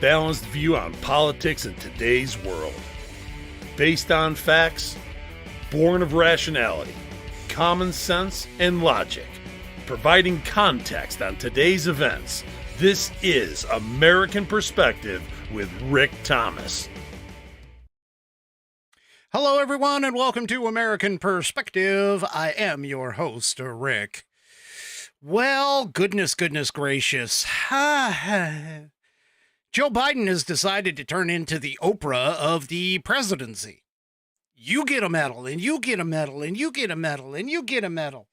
balanced view on politics in today's world. Based on facts, born of rationality, common sense, and logic. Providing context on today's events, this is American Perspective with Rick Thomas. Hello, everyone, and welcome to American Perspective. I am your host, Rick. Well, goodness gracious. Joe Biden has decided to turn into the Oprah of the presidency. You get a medal, and you get a medal, and you get a medal, and you get a medal.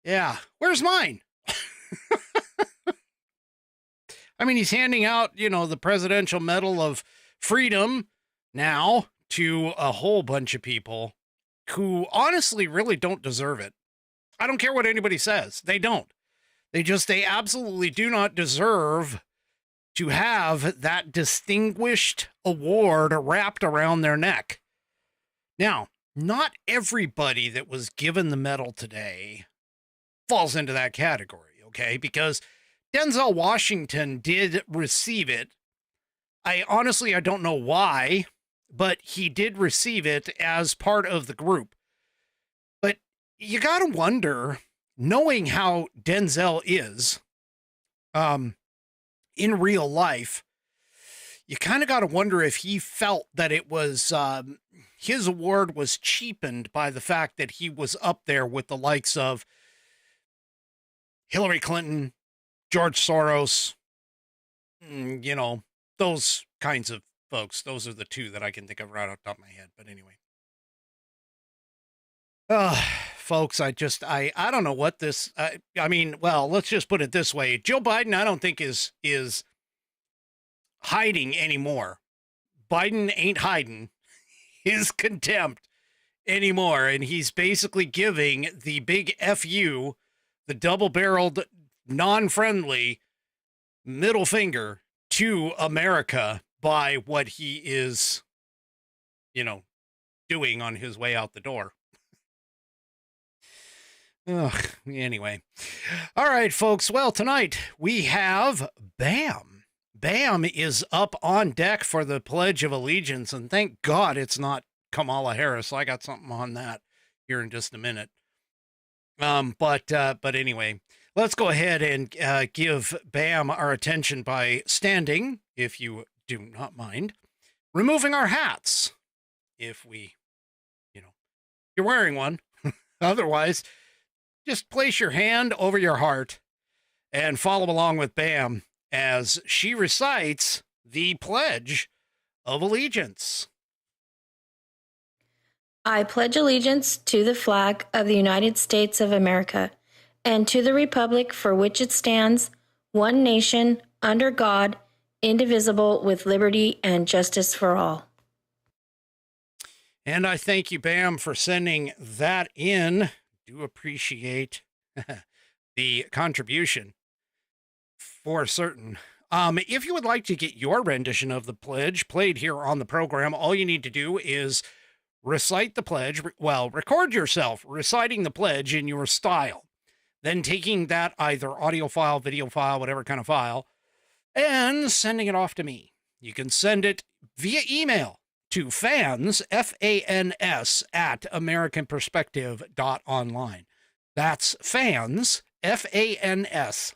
Yeah, where's mine? I mean, he's handing out, the Presidential Medal of Freedom now to a whole bunch of people who honestly really don't deserve it. I don't care what anybody says. They don't. They absolutely do not deserve to have that distinguished award wrapped around their neck. Now, not everybody that was given the medal today falls into that category, okay? Because Denzel Washington did receive it. I don't know why, but he did receive it as part of the group. But you got to wonder, knowing how Denzel is in real life, you kind of got to wonder if he felt that it was his award was cheapened by the fact that he was up there with the likes of Hillary Clinton, George Soros, those kinds of folks. Those are the two that I can think of right off the top of my head. But anyway. Folks, I don't know what this, let's just put it this way. Joe Biden, I don't think is hiding anymore. Biden ain't hiding his contempt anymore. And he's basically giving the big FU, the double-barreled, non-friendly middle finger to America by what he is, doing on his way out the door. Anyway. All right, folks. Well, tonight we have BAM. BAM is up on deck for the Pledge of Allegiance, and thank God it's not Kamala Harris. I got something on that here in just a minute. But anyway, let's go ahead and give BAM our attention by standing, if you do not mind, removing our hats, if we, you're wearing one. Otherwise, just place your hand over your heart and follow along with BAM as she recites the Pledge of Allegiance. I pledge allegiance to the flag of the United States of America and to the republic for which it stands, one nation, under God, indivisible, with liberty and justice for all. And I thank you, BAM, for sending that in. Do appreciate the contribution for certain. If you would like to get your rendition of the pledge played here on the program, all you need to do is recite the pledge. Record yourself reciting the pledge in your style, then taking that either audio file, video file, whatever kind of file, and sending it off to me. You can send it via email to fans, F-A-N-S, at americanperspective.online. That's fans, F-A-N-S,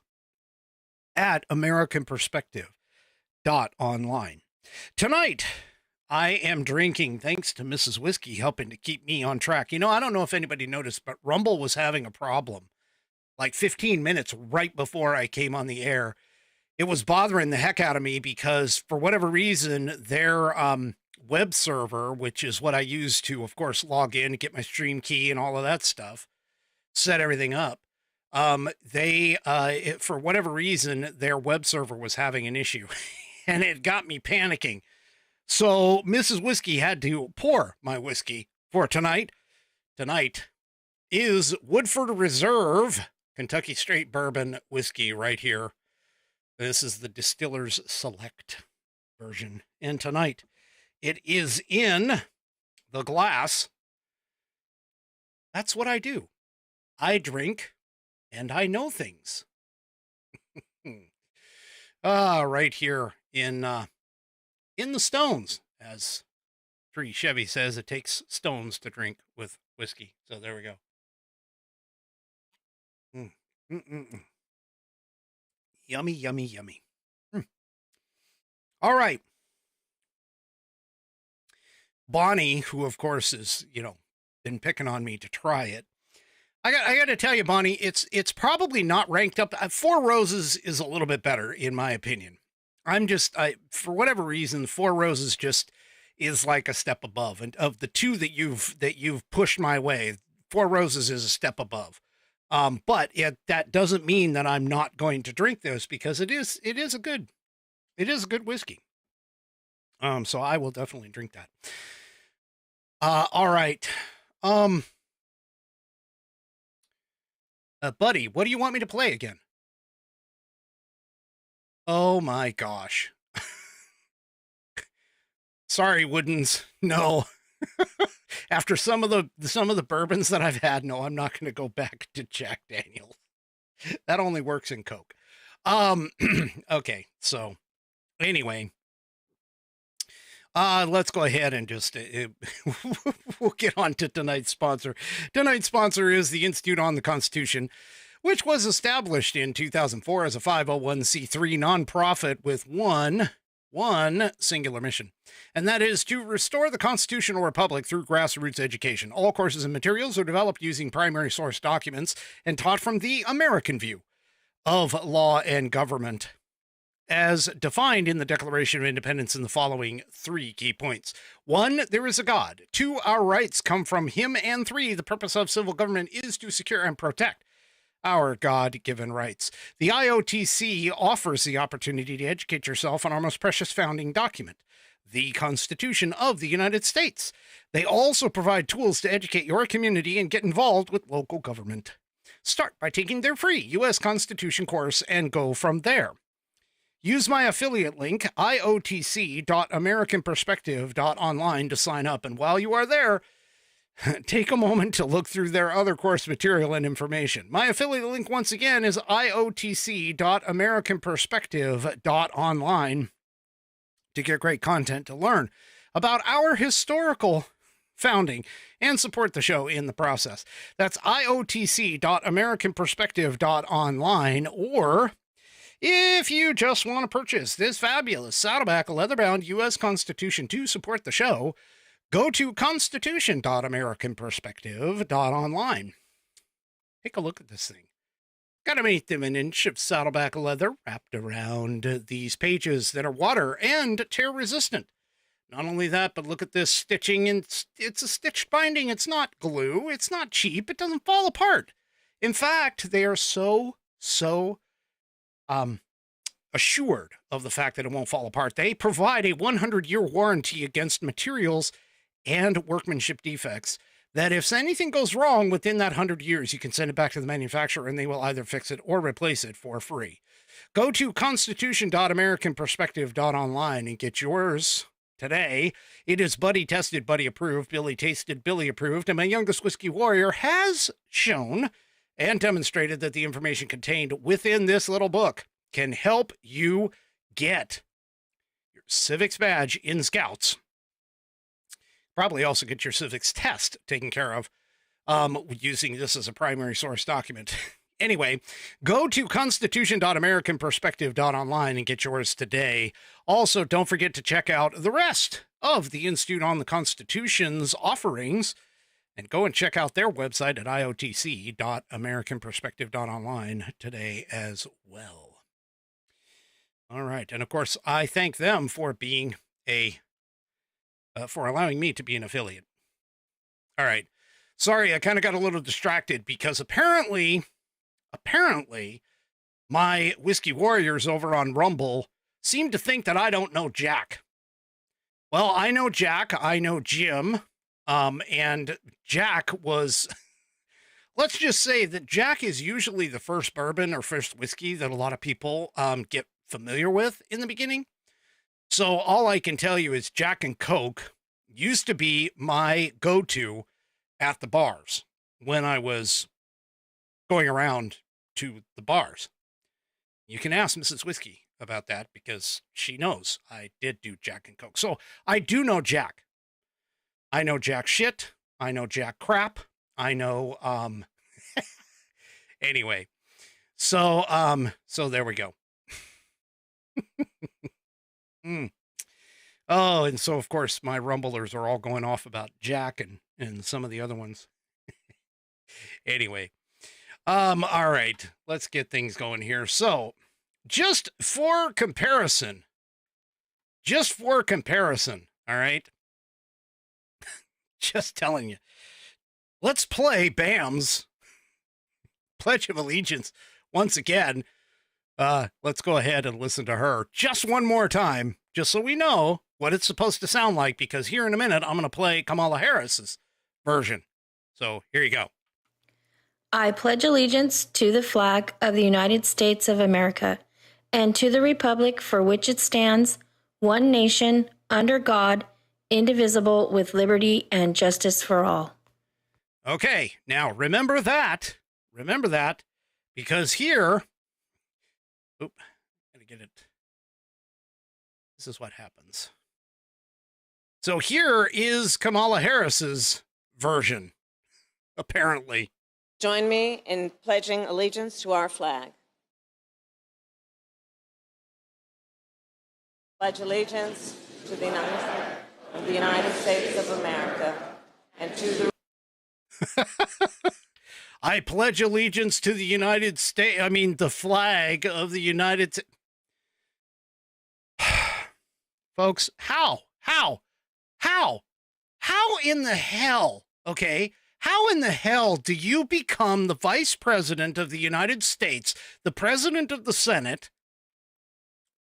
at americanperspective.online. Tonight, I am drinking, thanks to Mrs. Whiskey helping to keep me on track. I don't know if anybody noticed, but Rumble was having a problem. Like 15 minutes right before I came on the air. It was bothering the heck out of me because, for whatever reason, their web server, which is what I use to, of course, log in, get my stream key and all of that stuff, set everything up. For whatever reason, their web server was having an issue and it got me panicking. So Mrs. Whiskey had to pour my whiskey for tonight. Tonight is Woodford Reserve Kentucky Straight Bourbon whiskey right here. This is the Distiller's Select version. And tonight it is in the glass. That's what I do. I drink and I know things. Right here in the Stones, as Tree Chevy says, it takes stones to drink with whiskey. So there we go. Mm. Mm-mm-mm. Yummy, yummy, yummy. All right. Bonnie, who of course is, been picking on me to try it. I got to tell you, Bonnie, it's probably not ranked up. Four Roses is a little bit better, in my opinion. For whatever reason, Four Roses just is like a step above. And of the two that you've pushed my way, Four Roses is a step above. But that doesn't mean that I'm not going to drink this, because it is a good whiskey. So I will definitely drink that. All right. Buddy, what do you want me to play again? Oh my gosh. Sorry, Woodens. No. After some of the bourbons that I've had, no, I'm not going to go back to Jack Daniels. That only works in Coke. Okay. So anyway, let's go ahead and just, we'll get on to tonight's sponsor. Tonight's sponsor is the Institute on the Constitution, which was established in 2004 as a 501c3 nonprofit with one singular mission, and that is to restore the constitutional republic through grassroots education. All courses and materials are developed using primary source documents and taught from the American view of law and government, as defined in the Declaration of Independence in the following 3 key points. 1, there is a God. 2, our rights come from him. And 3, the purpose of civil government is to secure and protect our God-given rights. The IOTC offers the opportunity to educate yourself on our most precious founding document, the Constitution of the United States. They also provide tools to educate your community and get involved with local government. Start by taking their free U.S. Constitution course and go from there. Use my affiliate link, iotc.americanperspective.online, to sign up. And while you are there, take a moment to look through their other course material and information. My affiliate link, once again, is iotc.americanperspective.online to get great content to learn about our historical founding and support the show in the process. That's iotc.americanperspective.online, or if you just want to purchase this fabulous Saddleback leather-bound U.S. Constitution to support the show, go to constitution.americanperspective.online. Take a look at this thing. Got an 1/8 of an inch of Saddleback leather wrapped around these pages that are water and tear resistant. Not only that, but look at this stitching. It's a stitched binding. It's not glue. It's not cheap. It doesn't fall apart. In fact, they are so assured of the fact that it won't fall apart. They provide a 100-year warranty against materials and workmanship defects, that if anything goes wrong within that 100 years, you can send it back to the manufacturer and they will either fix it or replace it for free. Go to constitution.americanperspective.online and get yours today. It is buddy tested, buddy approved, Billy tasted, Billy approved, and my youngest whiskey warrior has shown and demonstrated that the information contained within this little book can help you get your civics badge in Scouts. Probably also get your civics test taken care of using this as a primary source document. Anyway, go to constitution.americanperspective.online and get yours today. Also, don't forget to check out the rest of the Institute on the Constitution's offerings, and go and check out their website at iotc.americanperspective.online today as well. All right. And of course, I thank them for being for allowing me to be an affiliate. All right. Sorry, I kind of got a little distracted because apparently my whiskey warriors over on Rumble seem to think that I don't know Jack. Well, I know Jack. I know Jim. And Jack was, let's just say that Jack is usually the first bourbon or first whiskey that a lot of people get familiar with in the beginning. So all I can tell you is Jack and Coke used to be my go-to at the bars when I was going around to the bars. You can ask Mrs. Whiskey. about that because she knows I did do Jack and Coke. So I do know Jack. I know Jack shit. I know Jack crap. I know, anyway. So there we go. Oh, and so of course my rumblers are all going off about Jack and some of the other ones. Anyway. All right, let's get things going here. So just for comparison, all right, just telling you, let's play Bam's Pledge of Allegiance once again. Let's go ahead and listen to her just one more time, just so we know what it's supposed to sound like, because here in a minute, I'm going to play Kamala Harris's version. So here you go. I pledge allegiance to the flag of the United States of America and to the republic for which it stands, one nation, under God, indivisible, with liberty and justice for all. Okay, now remember that, because here, gotta get it. This is what happens. So here is Kamala Harris's version, apparently. Join me in pledging allegiance to our flag. Pledge allegiance to the United States of America and to the... I pledge allegiance to the United States. I mean, the flag of the United States. Folks, how in the hell, okay? How in the hell do you become the vice president of the United States, the president of the Senate,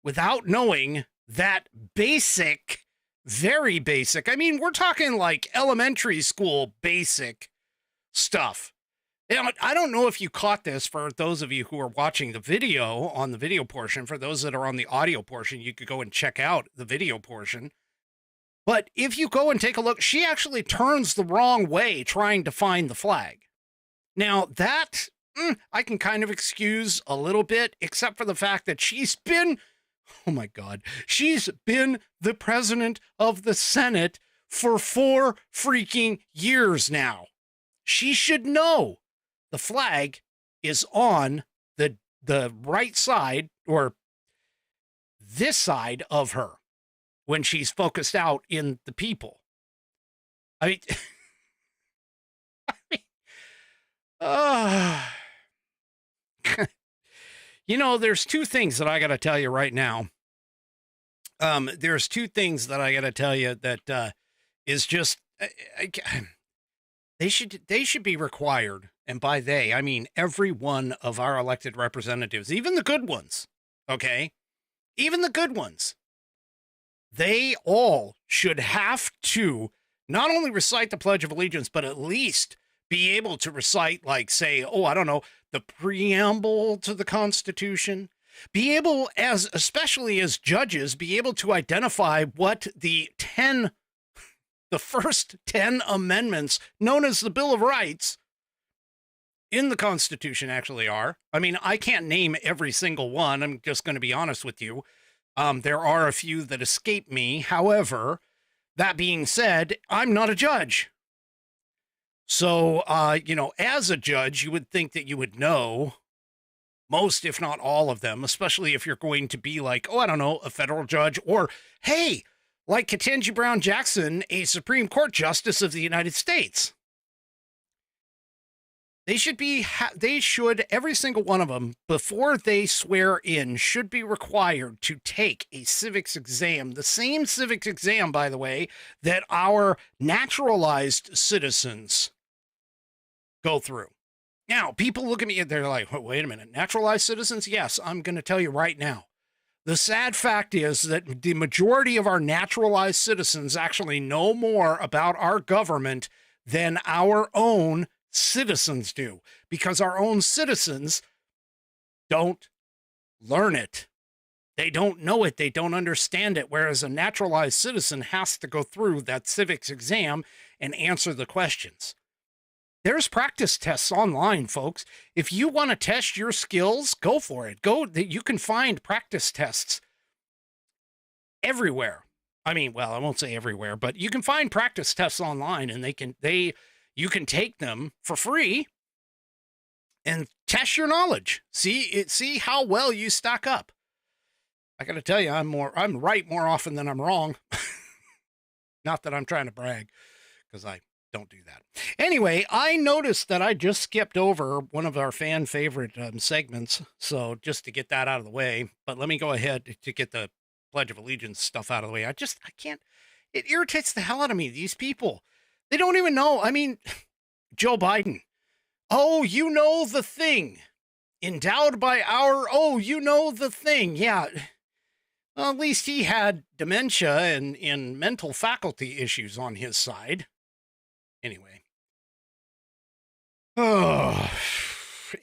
without knowing that basic, very basic, I mean, we're talking like elementary school basic stuff. You know, I don't know if you caught this for those of you who are watching the video on the video portion. For those that are on the audio portion, you could go and check out the video portion. But if you go and take a look, she actually turns the wrong way trying to find the flag. Now, that I can kind of excuse a little bit, except for the fact that she's been, oh my God, she's been the president of the Senate for 4 freaking years now. She should know the flag is on the right side, or this side of her, when she's focused out in the people. I mean, you know, there's 2 things that I got to tell you right now. There's 2 things that I got to tell you that is just, they should be required. And by they, I mean every one of our elected representatives, even the good ones, okay? Even the good ones. They all should have to not only recite the Pledge of Allegiance, but at least be able to recite, like, say, oh, I don't know, the preamble to the Constitution. Be able, especially as judges, be able to identify what the first 10 amendments, known as the Bill of Rights, in the Constitution actually are. I mean, I can't name every single one. I'm just going to be honest with you. There are a few that escape me. However, that being said, I'm not a judge. So, you know, as a judge, you would think that you would know most, if not all of them, especially if you're going to be like, oh, I don't know, a federal judge, or, hey, like Ketanji Brown Jackson, a Supreme Court Justice of the United States. They should, every single one of them, before they swear in, should be required to take a civics exam. The same civics exam, by the way, that our naturalized citizens go through. Now, people look at me and they're like, wait a minute, naturalized citizens? Yes, I'm going to tell you right now. The sad fact is that the majority of our naturalized citizens actually know more about our government than our own citizens do, because our own citizens don't learn it. They don't know it. They don't understand it. Whereas a naturalized citizen has to go through that civics exam and answer the questions. There's practice tests online, folks. If you want to test your skills, go for it. You can find practice tests everywhere. I mean, well, I won't say everywhere, but you can find practice tests online, and you can take them for free and test your knowledge. See how well you stack up. I got to tell you, I'm right more often than I'm wrong. Not that I'm trying to brag, because I don't do that. Anyway, I noticed that I just skipped over one of our fan favorite segments. So just to get that out of the way, but let me go ahead to get the Pledge of Allegiance stuff out of the way. I can't, it irritates the hell out of me. These people, they don't even know. I mean, Joe Biden. Oh, you know the thing. Endowed by the thing. Yeah. Well, at least he had dementia and mental faculty issues on his side. Anyway. Oh,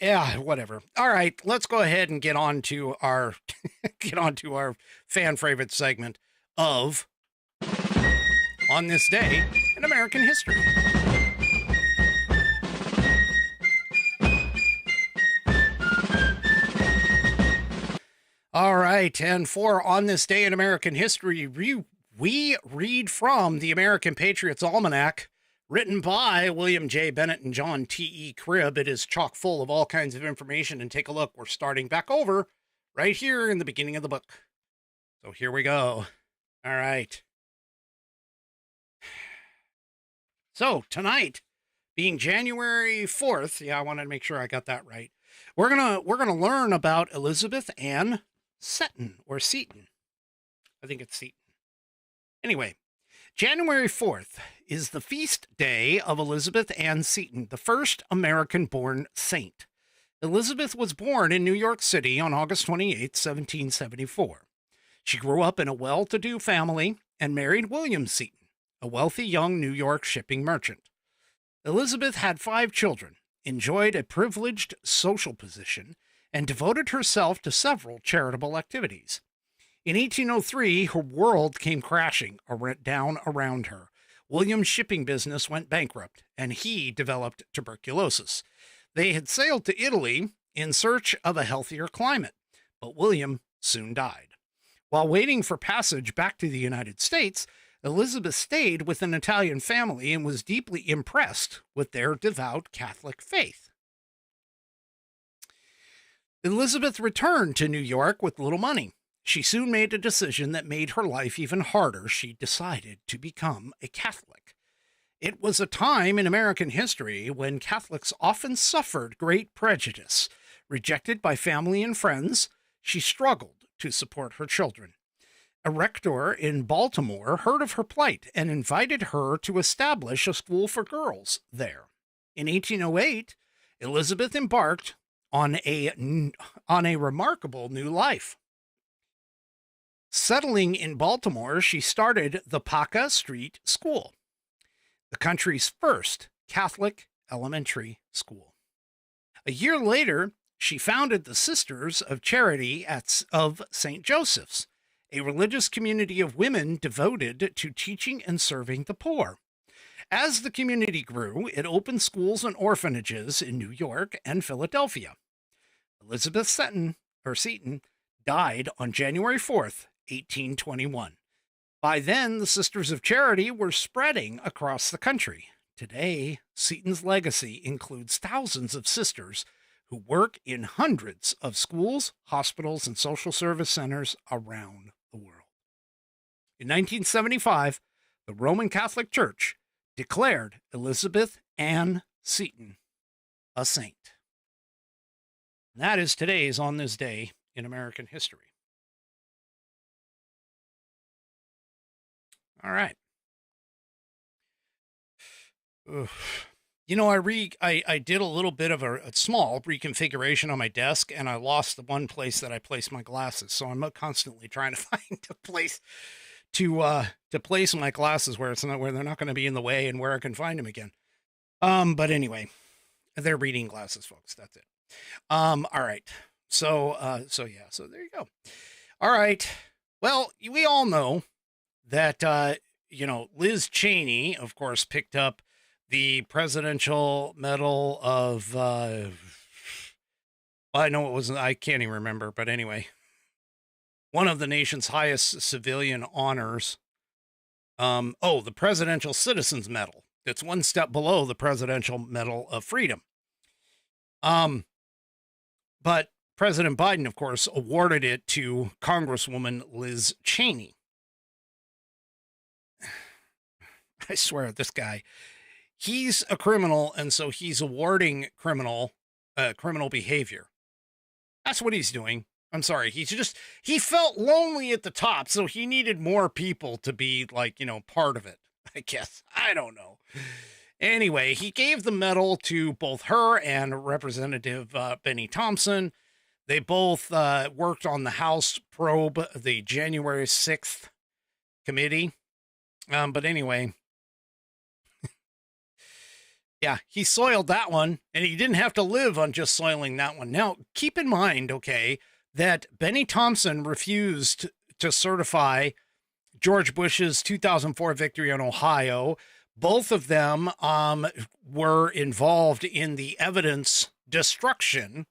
yeah, whatever. All right, let's go ahead and get on to our fan favorite segment of On This Day in American History. All right, and for On This Day in American History, we read from the American Patriots Almanac, written by William J. Bennett and John T.E. Cribb. It is chock full of all kinds of information, and take a look. We're starting back over right here in the beginning of the book. So here we go. All right. So tonight, being January 4th, yeah, I wanted to make sure I got that right. We're gonna learn about Elizabeth Ann Seton, or Seton. I think it's Seton. Anyway, January 4th is the feast day of Elizabeth Ann Seton, the first American-born saint. Elizabeth was born in New York City on August 28, 1774. She grew up in a well-to-do family and married William Seton, a wealthy young New York shipping merchant. Elizabeth had 5 children, enjoyed a privileged social position, and devoted herself to several charitable activities. In 1803, her world came crashing down around her. William's shipping business went bankrupt, and he developed tuberculosis. They had sailed to Italy in search of a healthier climate, but William soon died. While waiting for passage back to the United States, Elizabeth stayed with an Italian family and was deeply impressed with their devout Catholic faith. Elizabeth returned to New York with little money. She soon made a decision that made her life even harder. She decided to become a Catholic. It was a time in American history when Catholics often suffered great prejudice. Rejected by family and friends, she struggled to support her children. A rector in Baltimore heard of her plight and invited her to establish a school for girls there. In 1808, Elizabeth embarked on a remarkable new life. Settling in Baltimore, she started the Paca Street School, the country's first Catholic elementary school. A year later, she founded the Sisters of Charity of St. Joseph's, a religious community of women devoted to teaching and serving the poor. As the community grew, it opened schools and orphanages in New York and Philadelphia. Elizabeth Seton died on January 4th, 1821. By then, the Sisters of Charity were spreading across the country. Today, Seton's legacy includes thousands of sisters who work in hundreds of schools, hospitals, and social service centers around the world. In 1975, the Roman Catholic Church declared Elizabeth Ann Seton a saint. And that is today's On This Day in American History. All right. You know, I did a little bit of a small reconfiguration on my desk, and I lost the one place that I placed my glasses. So I'm constantly trying to find a place to place my glasses where they're not going to be in the way and where I can find them again. But anyway, they're reading glasses, folks. That's it. All right. So there you go. All right. Well, we all know that, Liz Cheney, of course, picked up the Presidential Medal of, I know it wasn't, I can't even remember, but anyway, one of the nation's highest civilian honors. The Presidential Citizens Medal. It's one step below the Presidential Medal of Freedom. But President Biden, of course, awarded it to Congresswoman Liz Cheney. I swear, this guy, he's a criminal, and so he's awarding criminal behavior. That's what he's doing. I'm sorry. He felt lonely at the top, so he needed more people to be like, part of it, I guess. I don't know. Anyway, he gave the medal to both her and Representative Benny Thompson. They both worked on the House probe, the January 6th committee. But anyway, yeah, he soiled that one, and he didn't have to live on just soiling that one. Now, keep in mind, okay, that Benny Thompson refused to certify George Bush's 2004 victory on Ohio. Both of them were involved in the evidence destruction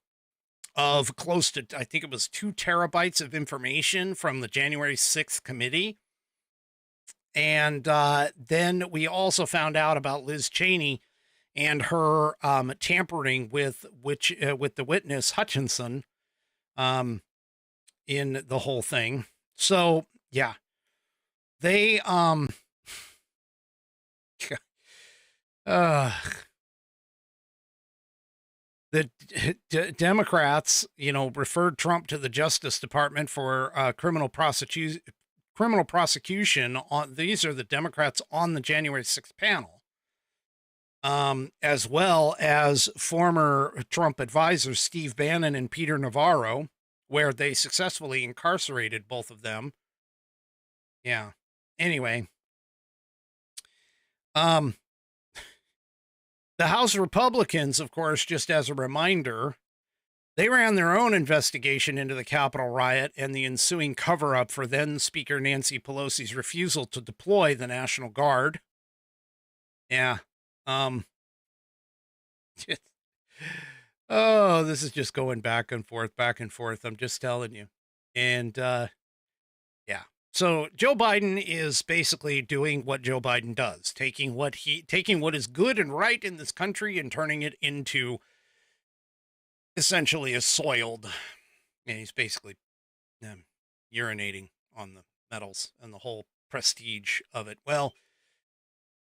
of close to, I think it was 2 terabytes of information from the January 6th committee. And then we also found out about Liz Cheney and her tampering with the witness Hutchinson in the whole thing. So yeah, they the Democrats, referred Trump to the Justice Department for criminal prosecution on, these are the Democrats on the January 6th panel, as well as former Trump advisors Steve Bannon and Peter Navarro, where they successfully incarcerated both of them. Yeah. Anyway, the House Republicans, of course, just as a reminder, they ran their own investigation into the Capitol riot and the ensuing cover-up for then Speaker Nancy Pelosi's refusal to deploy the National Guard. Yeah. Oh, this is just going back and forth. I'm just telling you. And, yeah. So Joe Biden is basically doing what Joe Biden does, taking what is good and right in this country and turning it into essentially a soiled, and he's basically urinating on the medals and the whole prestige of it. Well,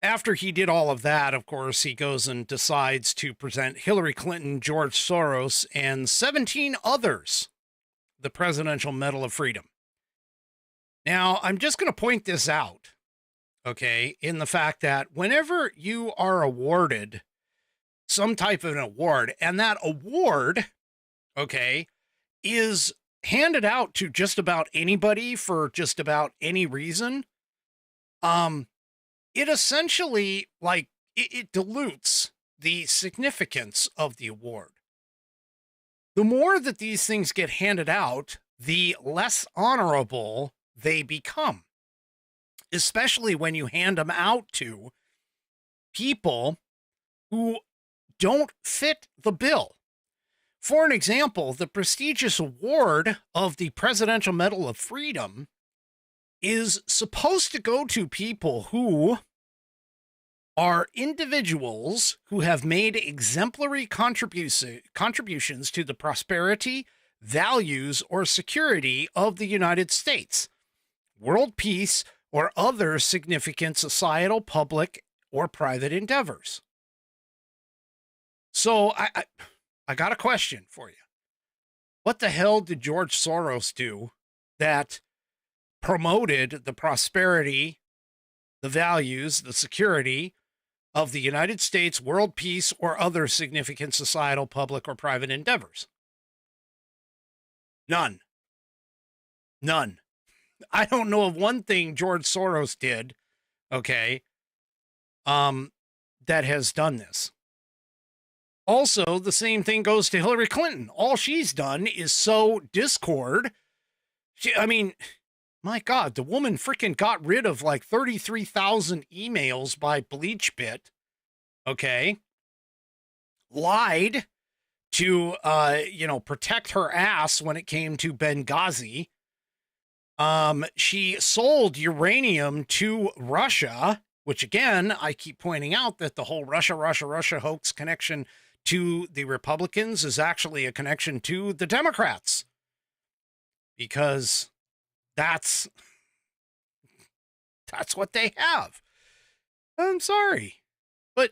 after he did all of that, of course, he goes and decides to present Hillary Clinton, George Soros, and 17 others the Presidential Medal of Freedom. Now, I'm just going to point this out, okay, in the fact that whenever you are awarded some type of an award, and that award, okay, is handed out to just about anybody for just about any reason, it essentially, it dilutes the significance of the award. The more that these things get handed out, the less honorable they become, especially when you hand them out to people who don't fit the bill. For an example, the prestigious award of the Presidential Medal of Freedom is supposed to go to people who are individuals who have made exemplary contributions to the prosperity, values, or security of the United States, world peace, or other significant societal, public, or private endeavors. So I got a question for you. What the hell did George Soros do that promoted the prosperity, the values, the security of the United States, world peace, or other significant societal, public, or private endeavors? None. I don't know of one thing George Soros did, okay, that has done this. Also, the same thing goes to Hillary Clinton. All she's done is sow discord. My God, the woman freaking got rid of like 33,000 emails by BleachBit okay, lied to, protect her ass when it came to Benghazi. She sold uranium to Russia, which again, I keep pointing out that the whole Russia hoax connection to the Republicans is actually a connection to the Democrats, because that's what they have. I'm sorry, but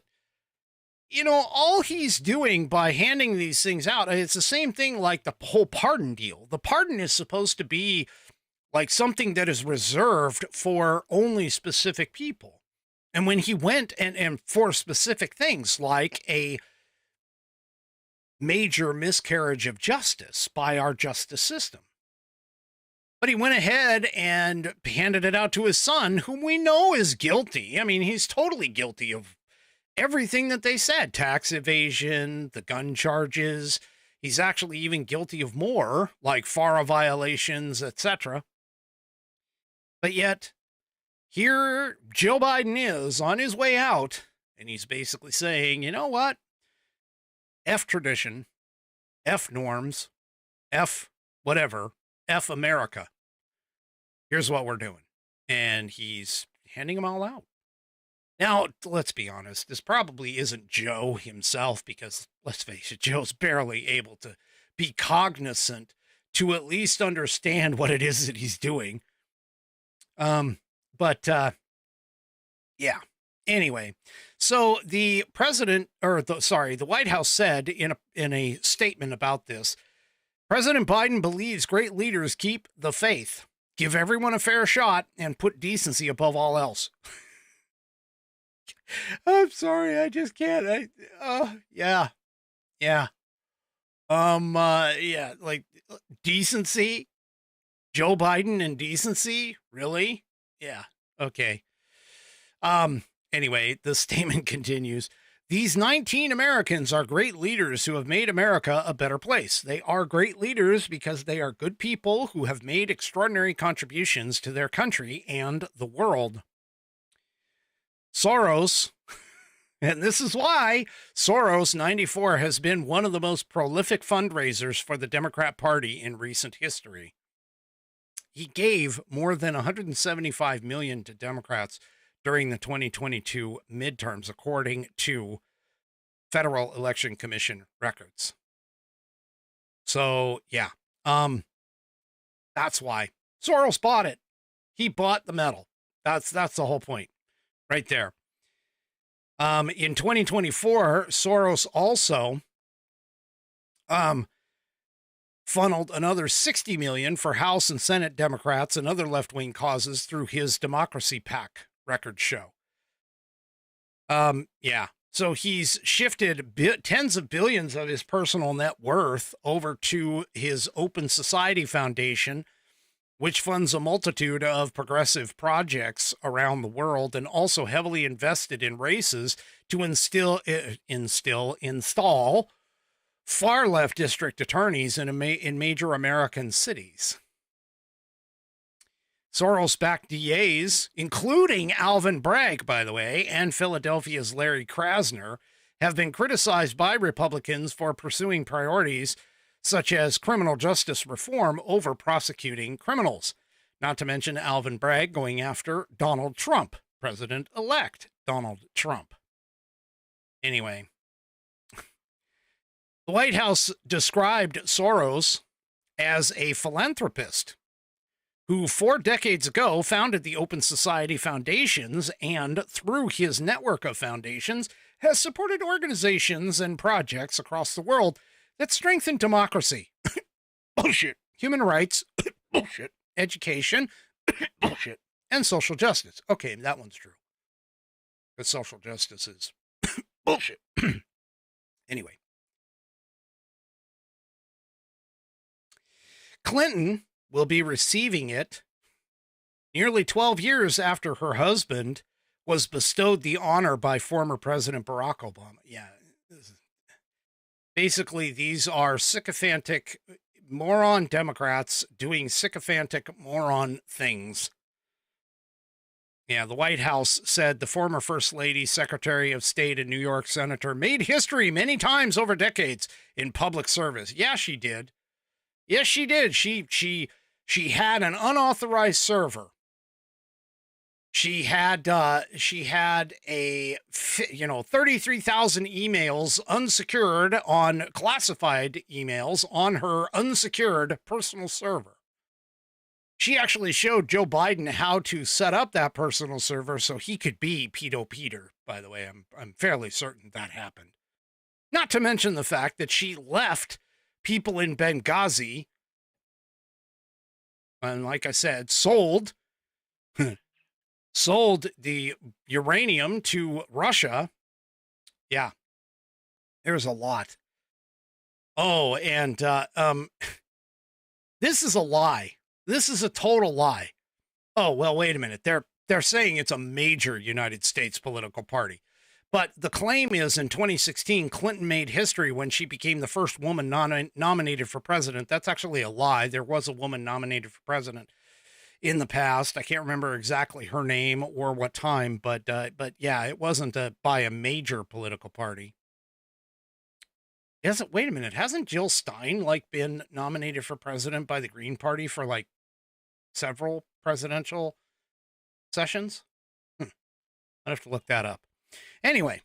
all he's doing by handing these things out, it's the same thing like the whole pardon deal. The pardon is supposed to be like something that is reserved for only specific people. And when he went and for specific things like a major miscarriage of justice by our justice system. But he went ahead and handed it out to his son, whom we know is guilty. I mean, he's totally guilty of everything that they said. Tax evasion, the gun charges. He's actually even guilty of more, like FARA violations, etc. But yet, here Joe Biden is on his way out, and he's basically saying, you know what? F tradition, F norms, F whatever, F America. Here's what we're doing. And he's handing them all out. Now, let's be honest, this probably isn't Joe himself, because let's face it, Joe's barely able to be cognizant to at least understand what it is that he's doing. Yeah. Anyway, so the president, the White House said in a statement about this, President Biden believes great leaders keep the faith, give everyone a fair shot, and put decency above all else. I'm sorry, I just can't. Yeah. Like decency, Joe Biden and decency, really? Yeah. Okay. Anyway, the statement continues. These 19 Americans are great leaders who have made America a better place. They are great leaders because they are good people who have made extraordinary contributions to their country and the world. Soros, and this is why Soros 94 has been one of the most prolific fundraisers for the Democrat Party in recent history. He gave more than $175 million to Democrats during the 2022 midterms, according to Federal Election Commission records. So, yeah, that's why Soros bought it. He bought the medal. That's the whole point right there. In 2024, Soros also funneled another $60 million for House and Senate Democrats and other left-wing causes through his Democracy PAC records show. So he's shifted tens of billions of his personal net worth over to his Open Society Foundation, which funds a multitude of progressive projects around the world, and also heavily invested in races to install far left district attorneys in major American cities. Soros-backed DAs, including Alvin Bragg, by the way, and Philadelphia's Larry Krasner, have been criticized by Republicans for pursuing priorities such as criminal justice reform over prosecuting criminals, not to mention Alvin Bragg going after Donald Trump, President-elect Donald Trump. Anyway, the White House described Soros as a philanthropist who 4 decades ago founded the Open Society Foundations and, through his network of foundations, has supported organizations and projects across the world that strengthen democracy. Bullshit. Human rights. Bullshit. Education. Bullshit. And social justice. Okay, that one's true. But social justice is bullshit. Anyway. Clinton will be receiving it nearly 12 years after her husband was bestowed the honor by former President Barack Obama. Yeah. Basically, these are sycophantic moron Democrats doing sycophantic moron things. Yeah, the White House said the former First Lady, Secretary of State, and New York Senator made history many times over decades in public service. Yeah, she did. Yes, she did. She had an unauthorized server. She had a 33,000 emails unsecured on classified emails on her unsecured personal server. She actually showed Joe Biden how to set up that personal server so he could be Pedo Peter. By the way, I'm fairly certain that happened. Not to mention the fact that she left people in Benghazi and, like I said, sold the uranium to Russia. Yeah, there's a lot. Oh, and this is a lie. This is a total lie. Oh, well, wait a minute. They're saying it's a major United States political party. But the claim is in 2016, Clinton made history when she became the first woman nominated for president. That's actually a lie. There was a woman nominated for president in the past. I can't remember exactly her name or what time, but yeah, it wasn't by a major political party. Wait a minute. Hasn't Jill Stein been nominated for president by the Green Party for several presidential sessions? I'd have to look that up. Anyway,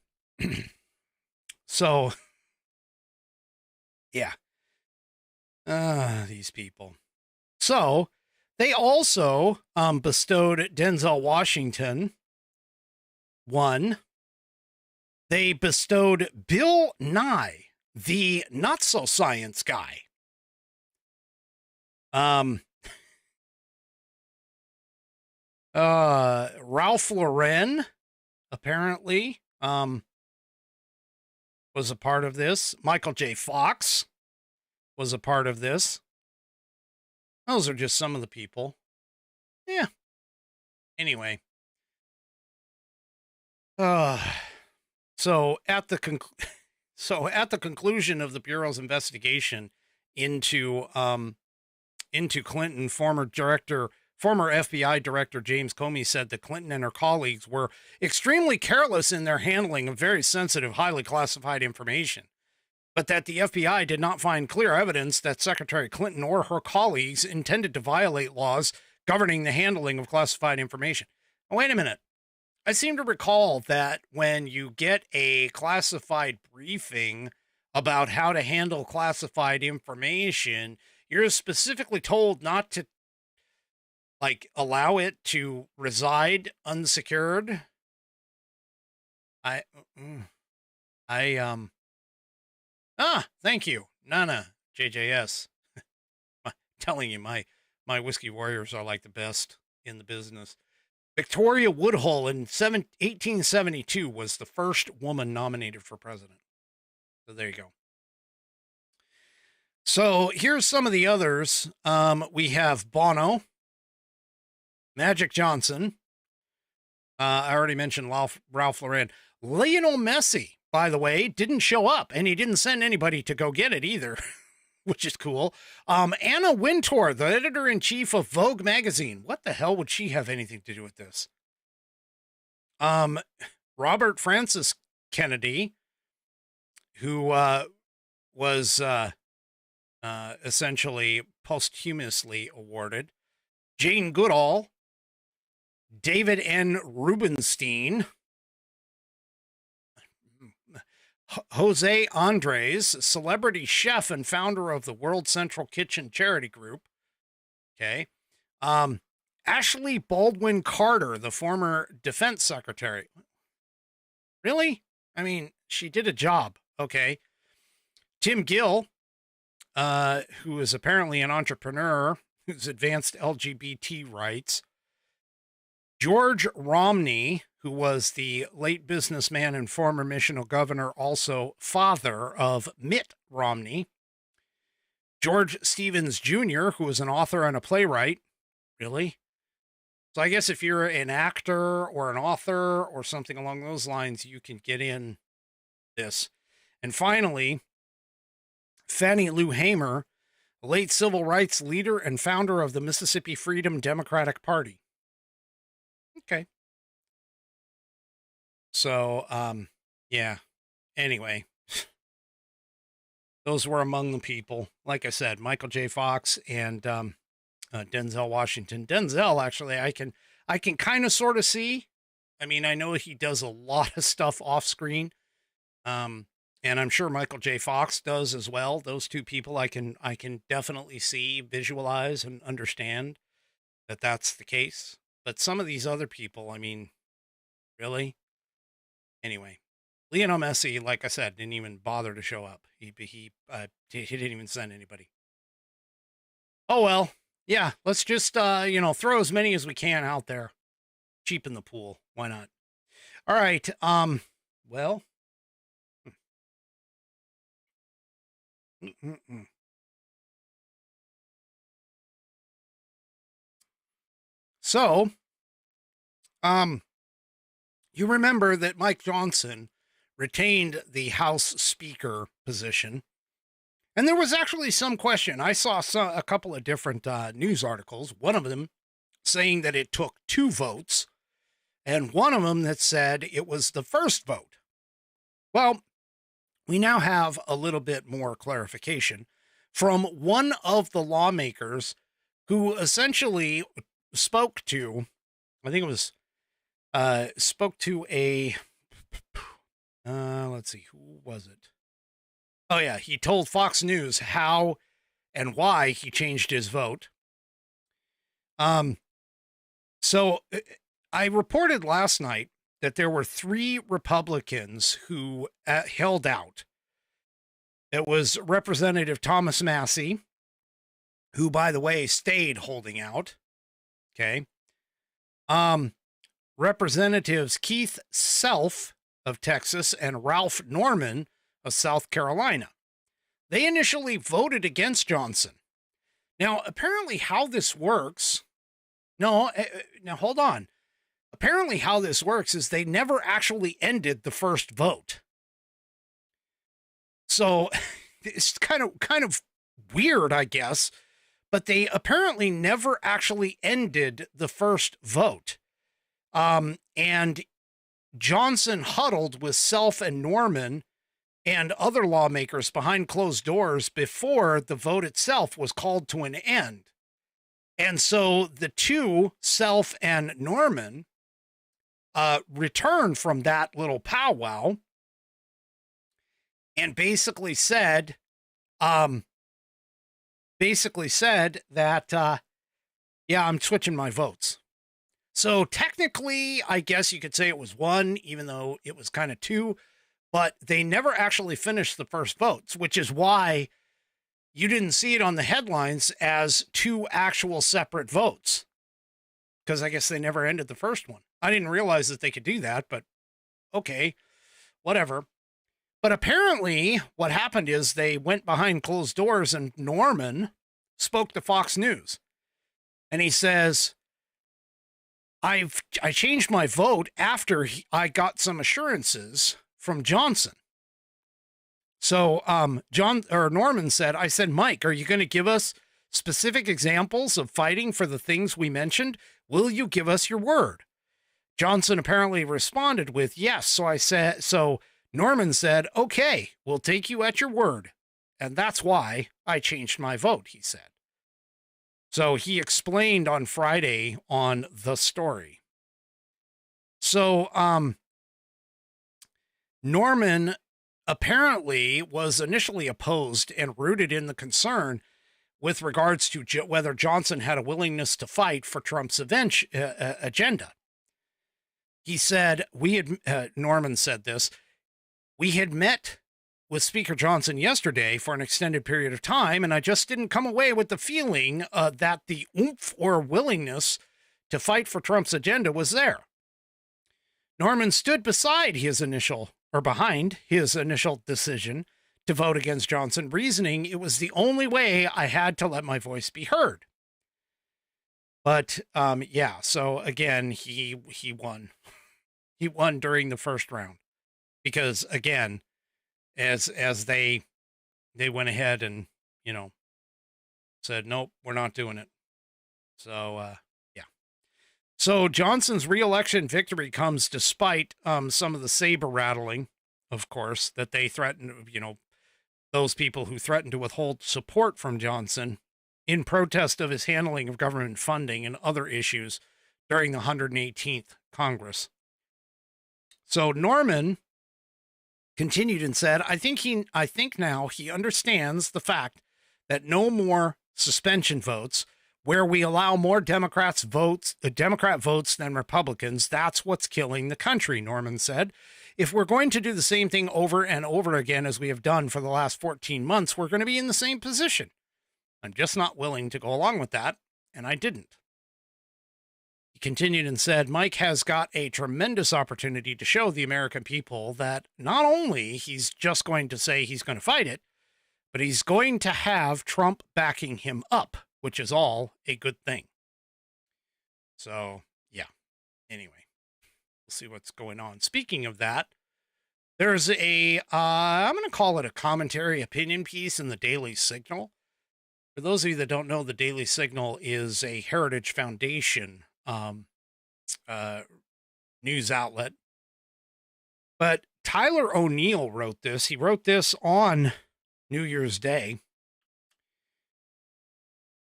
so yeah, these people. So they also bestowed Denzel Washington one. They bestowed Bill Nye, the not so science guy. Ralph Lauren apparently was a part of this. Michael J. Fox was a part of this. Those are just some of the people. Yeah. Anyway. So at the conclusion of the Bureau's investigation into Clinton, former FBI Director James Comey said that Clinton and her colleagues were extremely careless in their handling of very sensitive, highly classified information, but that the FBI did not find clear evidence that Secretary Clinton or her colleagues intended to violate laws governing the handling of classified information. Now, wait a minute. I seem to recall that when you get a classified briefing about how to handle classified information, you're specifically told not to allow it to reside unsecured. Thank you, Nana JJS. I'm telling you, my whiskey warriors are like the best in the business. Victoria Woodhull in 1872 was the first woman nominated for president. So there you go. So here's some of the others. We have Bono, Magic Johnson. I already mentioned Ralph Lauren. Lionel Messi, by the way, didn't show up, and he didn't send anybody to go get it either, which is cool. Anna Wintour, the editor-in-chief of Vogue magazine. What the hell would she have anything to do with this? Robert Francis Kennedy, who was essentially posthumously awarded. Jane Goodall, David N. Rubenstein, Jose Andres, celebrity chef and founder of the World Central Kitchen Charity Group. Okay. Ashley Baldwin Carter, the former defense secretary. Really? I mean, she did a job. Okay. Tim Gill, who is apparently an entrepreneur who's advanced LGBT rights. George Romney, who was the late businessman and former Michigan governor, also father of Mitt Romney. George Stevens Jr., who was an author and a playwright. Really? So I guess if you're an actor or an author or something along those lines, you can get in this. And finally, Fannie Lou Hamer, late civil rights leader and founder of the Mississippi Freedom Democratic Party. Okay. So, yeah. Anyway, those were among the people. Like I said, Michael J. Fox and Denzel Washington. Denzel, actually, I can kind of sort of see. I mean, I know he does a lot of stuff off screen. And I'm sure Michael J. Fox does as well. Those two people I can definitely see, visualize, and understand that that's the case. But some of these other people, I mean, really? Anyway, Lionel Messi, like I said, didn't even bother to show up. He didn't even send anybody. Oh, well, yeah, let's just, throw as many as we can out there. Cheapen the pool. Why not? All right. Well. So, you remember that Mike Johnson retained the House Speaker position. And there was actually some question. I saw a couple of different news articles, one of them saying that it took 2 votes, and one of them that said it was the first vote. Well, we now have a little bit more clarification from one of the lawmakers who essentially spoke to, I think it was, spoke to a, let's see, who was it? Oh, yeah, he told Fox News how and why he changed his vote. So I reported last night that there were 3 Republicans who held out. It was Representative Thomas Massey, who, by the way, stayed holding out. Okay. Representatives Keith Self of Texas and Ralph Norman of South Carolina. They initially voted against Johnson. Now, apparently how this works... now hold on. Apparently how this works is they never actually ended the first vote. So it's kind of weird, I guess, but they apparently never actually ended the first vote. And Johnson huddled with Self and Norman and other lawmakers behind closed doors before the vote itself was called to an end. And so the 2, Self and Norman, returned from that little powwow and basically said that, yeah, I'm switching my votes. So technically, I guess you could say it was 1, even though it was kind of 2, but they never actually finished the first votes, which is why you didn't see it on the headlines as 2 actual separate votes, because I guess they never ended the first one. I didn't realize that they could do that, but okay, whatever. But apparently what happened is they went behind closed doors and Norman spoke to Fox News and he says, I changed my vote after I got some assurances from Johnson. So Norman said, I said, Mike, are you going to give us specific examples of fighting for the things we mentioned? Will you give us your word? Johnson apparently responded with yes. So Norman said, okay, we'll take you at your word. And that's why I changed my vote, he said. So he explained on Friday on The Story. So Norman apparently was initially opposed and rooted in the concern with regards to whether Johnson had a willingness to fight for Trump's agenda. He said, Norman said this, we had met with Speaker Johnson yesterday for an extended period of time, and I just didn't come away with the feeling that the oomph or willingness to fight for Trump's agenda was there. Norman stood behind his initial decision to vote against Johnson, reasoning it was the only way I had to let my voice be heard. But yeah, so again, he won. He won during the first round because again, as they went ahead and said nope, we're not doing it. So yeah. So Johnson's re-election victory comes despite some of the saber rattling, of course, that they threatened, those people who threatened to withhold support from Johnson in protest of his handling of government funding and other issues during the 118th Congress. So Norman continued and said, I think now he understands the fact that no more suspension votes where we allow more Democrat votes than Republicans. That's what's killing the country, Norman said. If we're going to do the same thing over and over again as we have done for the last 14 months, we're going to be in the same position. I'm just not willing to go along with that, and I didn't. He continued and said, Mike has got a tremendous opportunity to show the American people that not only he's just going to say he's going to fight it, but he's going to have Trump backing him up, which is all a good thing. So, yeah. Anyway, we'll see what's going on. Speaking of that, there's I'm going to call it a commentary opinion piece in the Daily Signal. For those of you that don't know, the Daily Signal is a Heritage Foundation news outlet. But Tyler O'Neill wrote this. He wrote this on New Year's Day.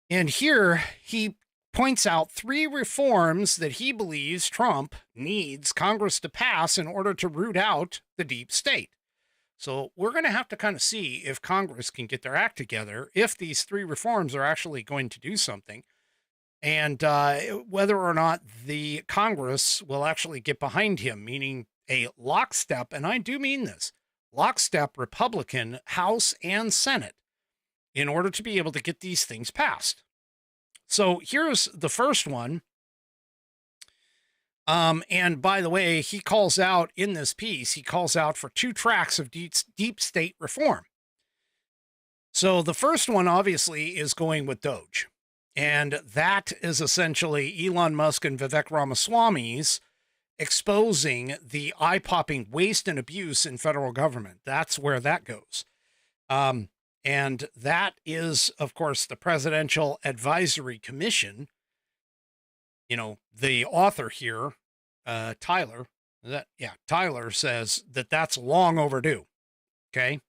And here he points out 3 reforms that he believes Trump needs Congress to pass in order to root out the deep state. So we're going to have to kind of see if Congress can get their act together, if these 3 reforms are actually going to do something, and whether or not the Congress will actually get behind him, meaning a lockstep, and I do mean this, lockstep Republican House and Senate in order to be able to get these things passed. So here's the first one. And by the way, he calls out in this piece, he calls out for 2 tracks of deep state reform. So the first one obviously is going with Doge. And that is essentially Elon Musk and Vivek Ramaswamy's exposing the eye-popping waste and abuse in federal government. That's where that goes. And that is, of course, the Presidential Advisory Commission. The author here, Tyler says that that's long overdue. Okay.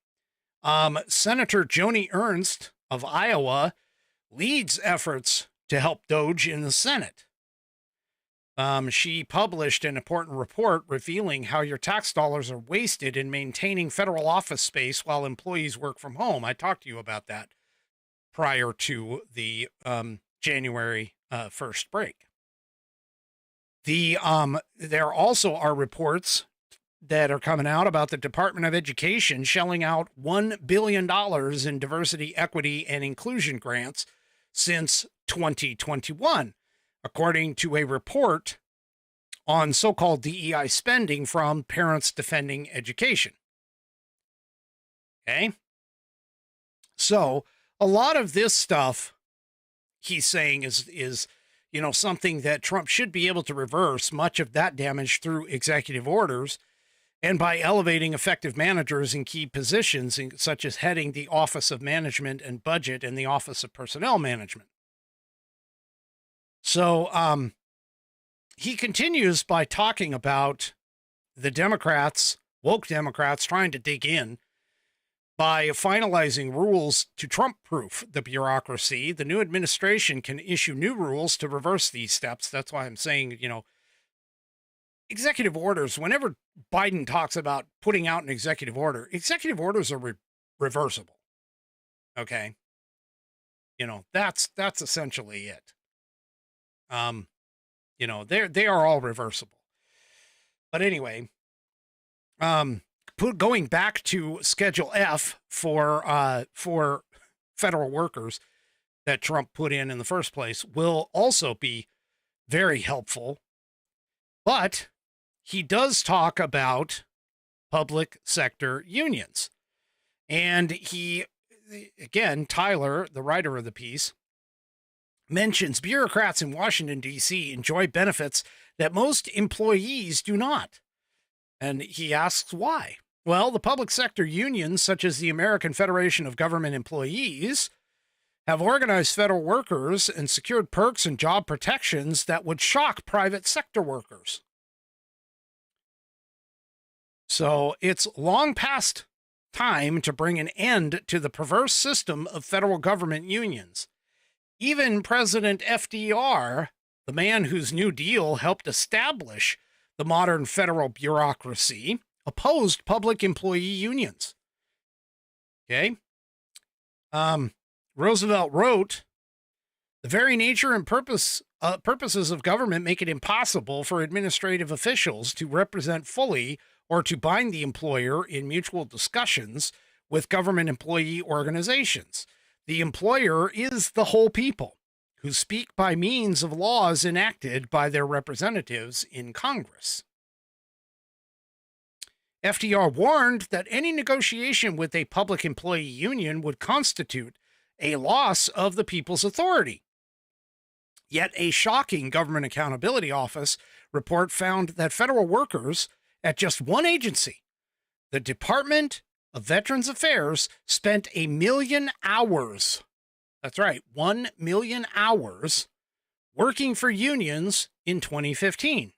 Senator Joni Ernst of Iowa leads efforts to help Doge in the Senate. She published an important report revealing how your tax dollars are wasted in maintaining federal office space while employees work from home. I talked to you about that prior to the January 1st break. There also are reports that are coming out about the Department of Education shelling out $1 billion in diversity, equity, and inclusion grants since 2021, according to a report on so-called DEI spending from Parents Defending Education. Okay? So a lot of this stuff he's saying is something that Trump should be able to reverse much of that damage through executive orders and by elevating effective managers in key positions, such as heading the Office of Management and Budget and the Office of Personnel Management. So he continues by talking about the Democrats, woke Democrats, trying to dig in by finalizing rules to Trump-proof the bureaucracy. The new administration can issue new rules to reverse these steps. That's why I'm saying, executive orders, whenever Biden talks about putting out an executive orders are reversible. Okay. That's essentially it. They are all reversible. But anyway, going back to Schedule F for federal workers that Trump put in the first place will also be very helpful. But he does talk about public sector unions. And Tyler, the writer of the piece, mentions bureaucrats in Washington, D.C. enjoy benefits that most employees do not. And he asks why. Well, the public sector unions, such as the American Federation of Government Employees, have organized federal workers and secured perks and job protections that would shock private sector workers. So it's long past time to bring an end to the perverse system of federal government unions. Even President FDR, the man whose New Deal helped establish the modern federal bureaucracy, opposed public employee unions. Okay? Roosevelt wrote, "The very nature and purposes of government make it impossible for administrative officials to represent fully or to bind the employer in mutual discussions with government employee organizations. The employer is the whole people, who speak by means of laws enacted by their representatives in Congress." FDR warned that any negotiation with a public employee union would constitute a loss of the people's authority. Yet a shocking Government Accountability Office report found that federal workers at just one agency, the Department of Veterans Affairs, spent 1 million hours. That's right, 1 million hours working for unions in 2015.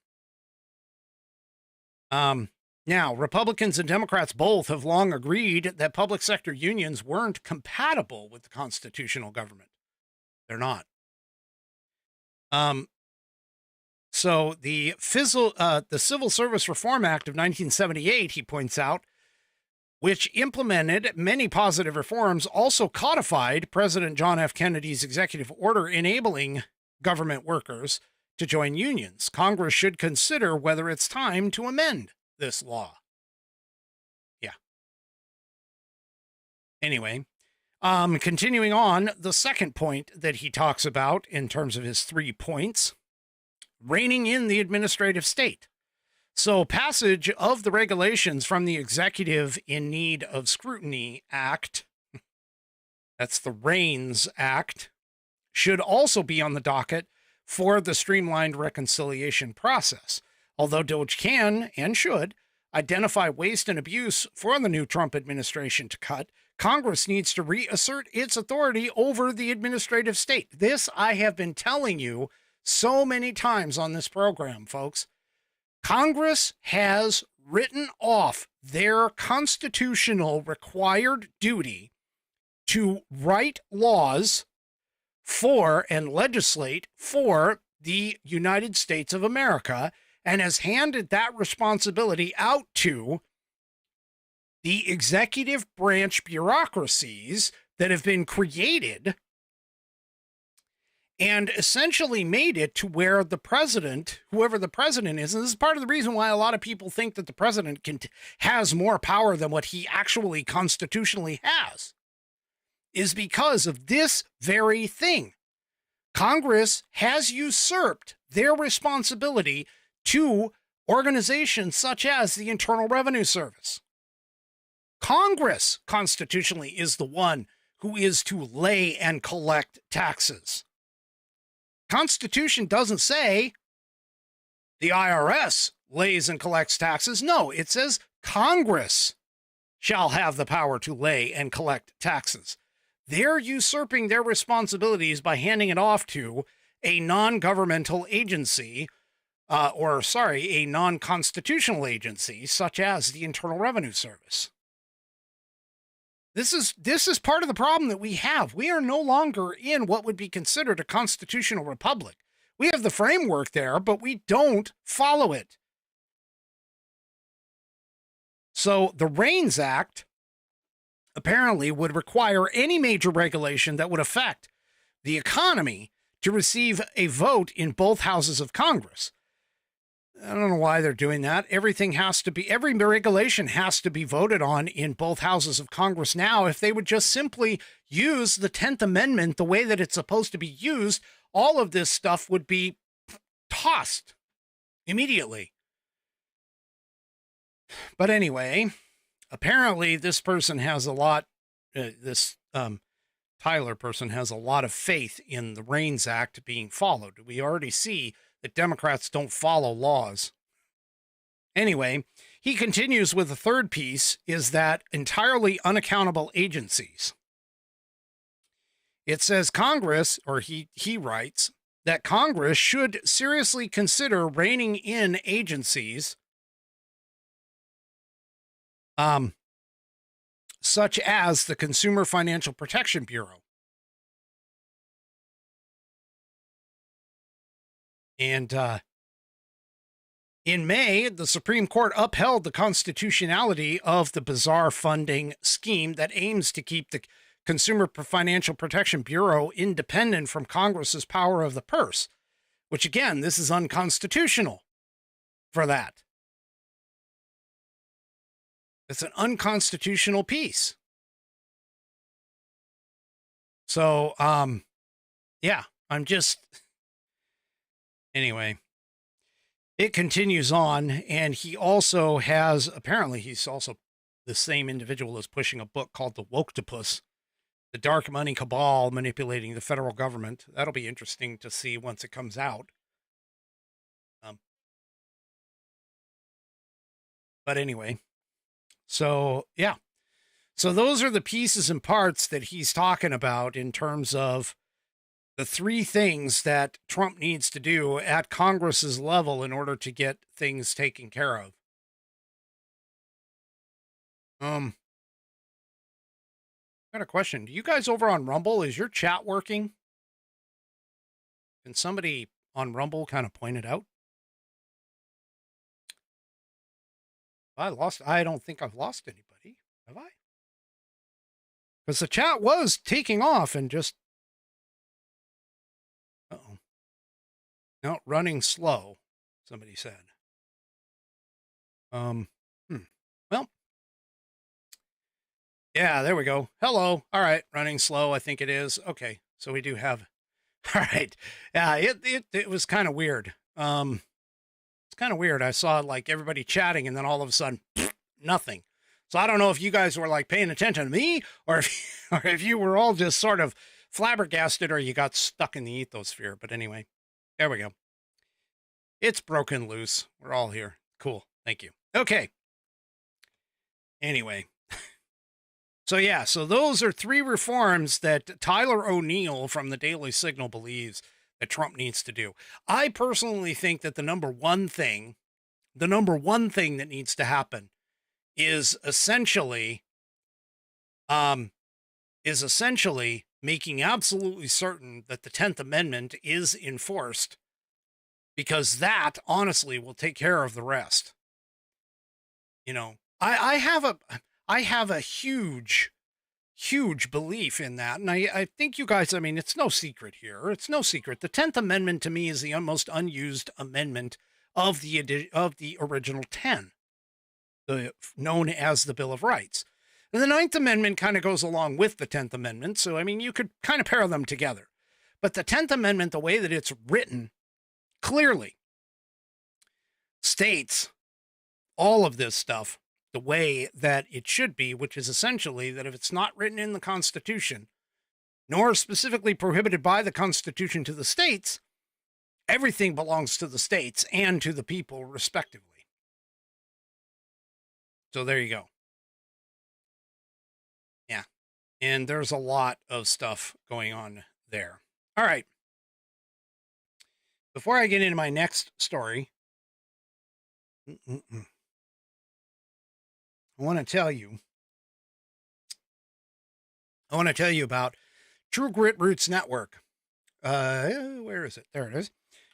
Now, Republicans and Democrats both have long agreed that public sector unions weren't compatible with the constitutional government. They're not. So the Civil Service Reform Act of 1978, he points out, which implemented many positive reforms, also codified President John F. Kennedy's executive order enabling government workers to join unions. Congress should consider whether it's time to amend this law. Yeah. Anyway, continuing on, the second point that he talks about in terms of his 3 points, reining in the administrative state. So passage of the regulations from the Executive in Need of Scrutiny Act, that's the REINS Act, should also be on the docket for the streamlined reconciliation process. Although DOJ can and should identify waste and abuse for the new Trump administration to cut, Congress needs to reassert its authority over the administrative state. This I have been telling you so many times on this program, folks. Congress has written off their constitutional required duty to write laws for and legislate for the United States of America, and has handed that responsibility out to the executive branch bureaucracies that have been created, and essentially made it to where the president, whoever the president is, and this is part of the reason why a lot of people think that the president has more power than what he actually constitutionally has, is because of this very thing. Congress has usurped their responsibility to organizations such as the Internal Revenue Service. Congress constitutionally is the one who is to lay and collect taxes. Constitution doesn't say the IRS lays and collects taxes. No, it says Congress shall have the power to lay and collect taxes. They're usurping their responsibilities by handing it off to a non-governmental agency, a non-constitutional agency, such as the Internal Revenue Service. This is part of the problem that we have. We are no longer in what would be considered a constitutional republic. We have the framework there, but we don't follow it. So the REINS Act apparently would require any major regulation that would affect the economy to receive a vote in both houses of Congress. I don't know why they're doing that. Every regulation has to be voted on in both houses of Congress now. If they would just simply use the 10th Amendment the way that it's supposed to be used, all of this stuff would be tossed immediately. But anyway, apparently this person has a lot, Tyler person has a lot of faith in the REINS Act being followed. We already see that Democrats don't follow laws. Anyway, he continues with the third piece, is that entirely unaccountable agencies. It says Congress, or he writes, that Congress should seriously consider reining in agencies such as the Consumer Financial Protection Bureau. And in May, the Supreme Court upheld the constitutionality of the bizarre funding scheme that aims to keep the Consumer Financial Protection Bureau independent from Congress's power of the purse, which again, this is unconstitutional for that. It's an unconstitutional piece. So, yeah, I'm just, anyway, it continues on. And he also has, apparently he's also the same individual is pushing a book called The Woktopus, The Dark Money Cabal Manipulating the Federal Government. That'll be interesting to see once it comes out. But anyway, so yeah. So those are the pieces and parts that he's talking about in terms of the three things that Trump needs to do at Congress's level in order to get things taken care of. I got a question. Do you guys over on Rumble, is your chat working? Can somebody on Rumble kind of point it out? I don't think I've lost anybody, have I? Because the chat was taking off and just, no, running slow, somebody said. Well, yeah, there we go. Hello. All right. Running slow. I think it is. Okay. So we do have, all right. Yeah. It was kind of weird. It's kind of weird. I saw like everybody chatting and then all of a sudden, nothing. So I don't know if you guys were like paying attention to me or if you were all just sort of flabbergasted or you got stuck in the ethosphere. But anyway, there we go. It's broken loose. We're all here. Cool. Thank you. Okay. Anyway. So yeah, so those are three reforms that Tyler O'Neill from the Daily Signal believes that Trump needs to do. I personally think that the number one thing that needs to happen is essentially making absolutely certain that the 10th Amendment is enforced, because that honestly will take care of the rest. You know, I have a huge belief in that. And I think you guys, I mean, it's no secret here. It's no secret. The 10th Amendment to me is the most unused amendment of the original 10, known as the Bill of Rights. And the 9th Amendment kind of goes along with the 10th Amendment. So, I mean, you could kind of pair them together. But the 10th Amendment, the way that it's written, clearly states all of this stuff the way that it should be, which is essentially that if it's not written in the Constitution, nor specifically prohibited by the Constitution to the states, everything belongs to the states and to the people respectively. So there you go. Yeah. And there's a lot of stuff going on there. All right. Before I get into my next story, I want to tell you about True Grit Roots Network. Where is it? There it is.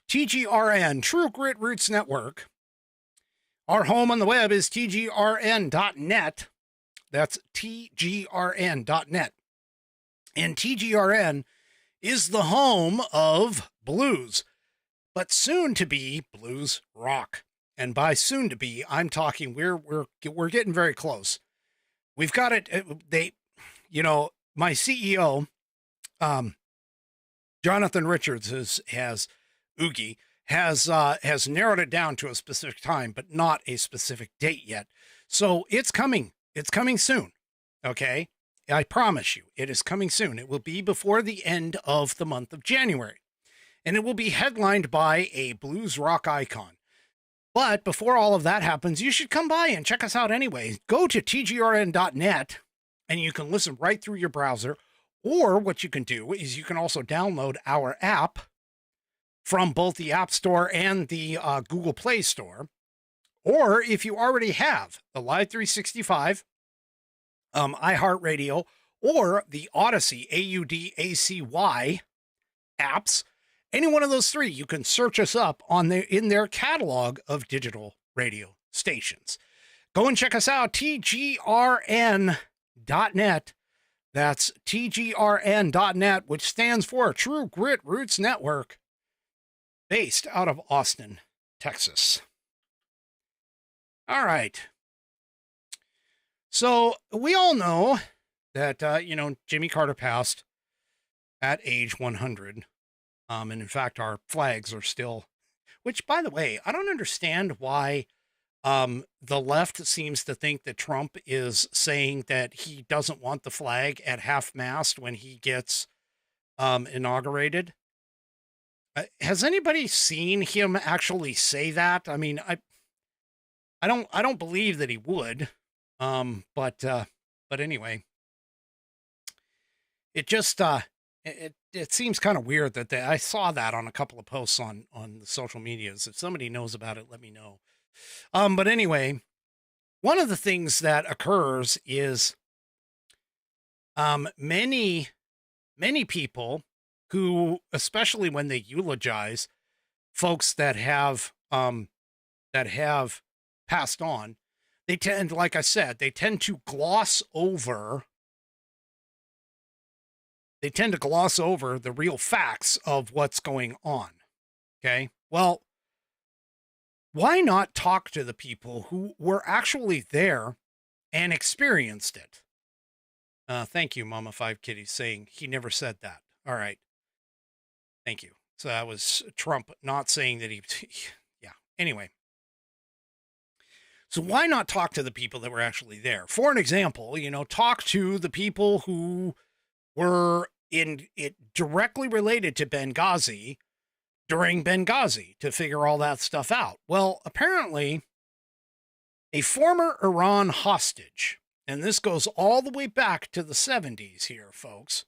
TGRN, True Grit Roots Network. Our home on the web is tgrn.net. That's tgrn.net. And TGRN is the home of blues, but soon to be blues rock. And by soon to be, I'm talking we're getting very close. We've got it. My CEO, Jonathan Richards has narrowed it down to a specific time, but not a specific date yet. So it's coming. It's coming soon. Okay. I promise you, it is coming soon. It will be before the end of the month of January, and it will be headlined by a blues rock icon. But before all of that happens, you should come by and check us out anyway. Go to tgrn.net and you can listen right through your browser, Or what you can do is you can also download our app from both the App Store and the Google Play Store. Or if you already have the Live 365, iHeartRadio, or the Odyssey, AUDACY apps, any one of those three, you can search us up in their catalog of digital radio stations. Go and check us out, tgrn.net. That's tgrn.net, which stands for True Grit Roots Network, based out of Austin, Texas. All right. So we all know that, Jimmy Carter passed at age 100. And in fact, our flags are still, which, by the way, I don't understand why the left seems to think that Trump is saying that he doesn't want the flag at half-mast when he gets inaugurated. Has anybody seen him actually say that? I mean, I don't believe that he would. But anyway, it just it seems kind of weird that I saw that on a couple of posts on the social medias. If somebody knows about it, let me know. But anyway, one of the things that occurs is many people who, especially when they eulogize folks that have passed on, they tend, like I said, to gloss over the real facts of what's going on. Okay. Well, why not talk to the people who were actually there and experienced it? Thank you, Mama Five Kitties, saying he never said that. All right. Thank you. So that was Trump not saying that yeah. Anyway. So why not talk to the people that were actually there? For an example, talk to the people who were directly related to Benghazi during Benghazi to figure all that stuff out. Well, apparently a former Iran hostage, and this goes all the way back to the 70s here, folks.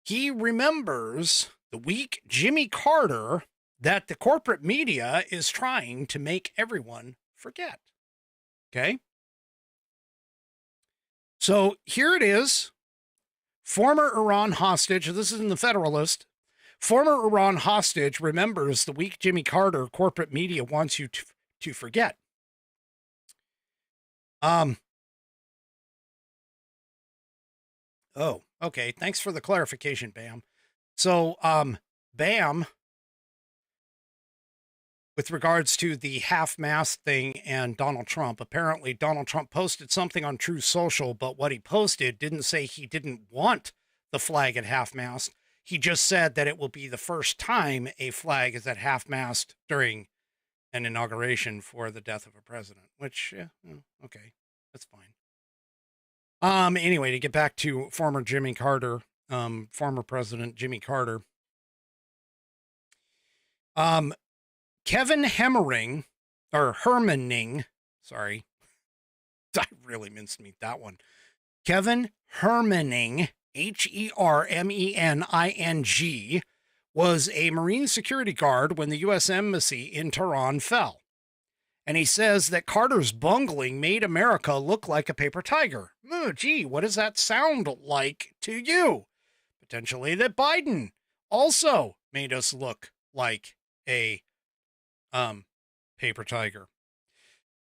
He remembers the weak Jimmy Carter that the corporate media is trying to make everyone forget. Okay. So here it is. Former Iran hostage. This is in the Federalist. Former Iran hostage remembers the weak Jimmy Carter corporate media wants you to forget. Oh, okay. Thanks for the clarification, Bam. So, Bam, with regards to the half-mast thing and Donald Trump, apparently Donald Trump posted something on Truth Social, but what he posted didn't say he didn't want the flag at half-mast. He just said that it will be the first time a flag is at half-mast during an inauguration for the death of a president, which, yeah, okay, that's fine. Anyway, to get back to former Jimmy Carter, former President Jimmy Carter, Kevin Hermaning, sorry, I really mincemeat that one. Kevin Hermaning, Hermening, was a Marine security guard when the U.S. Embassy in Tehran fell. And he says that Carter's bungling made America look like a paper tiger. Oh, gee, what does that sound like to you? Potentially that Biden also made us look like a paper tiger.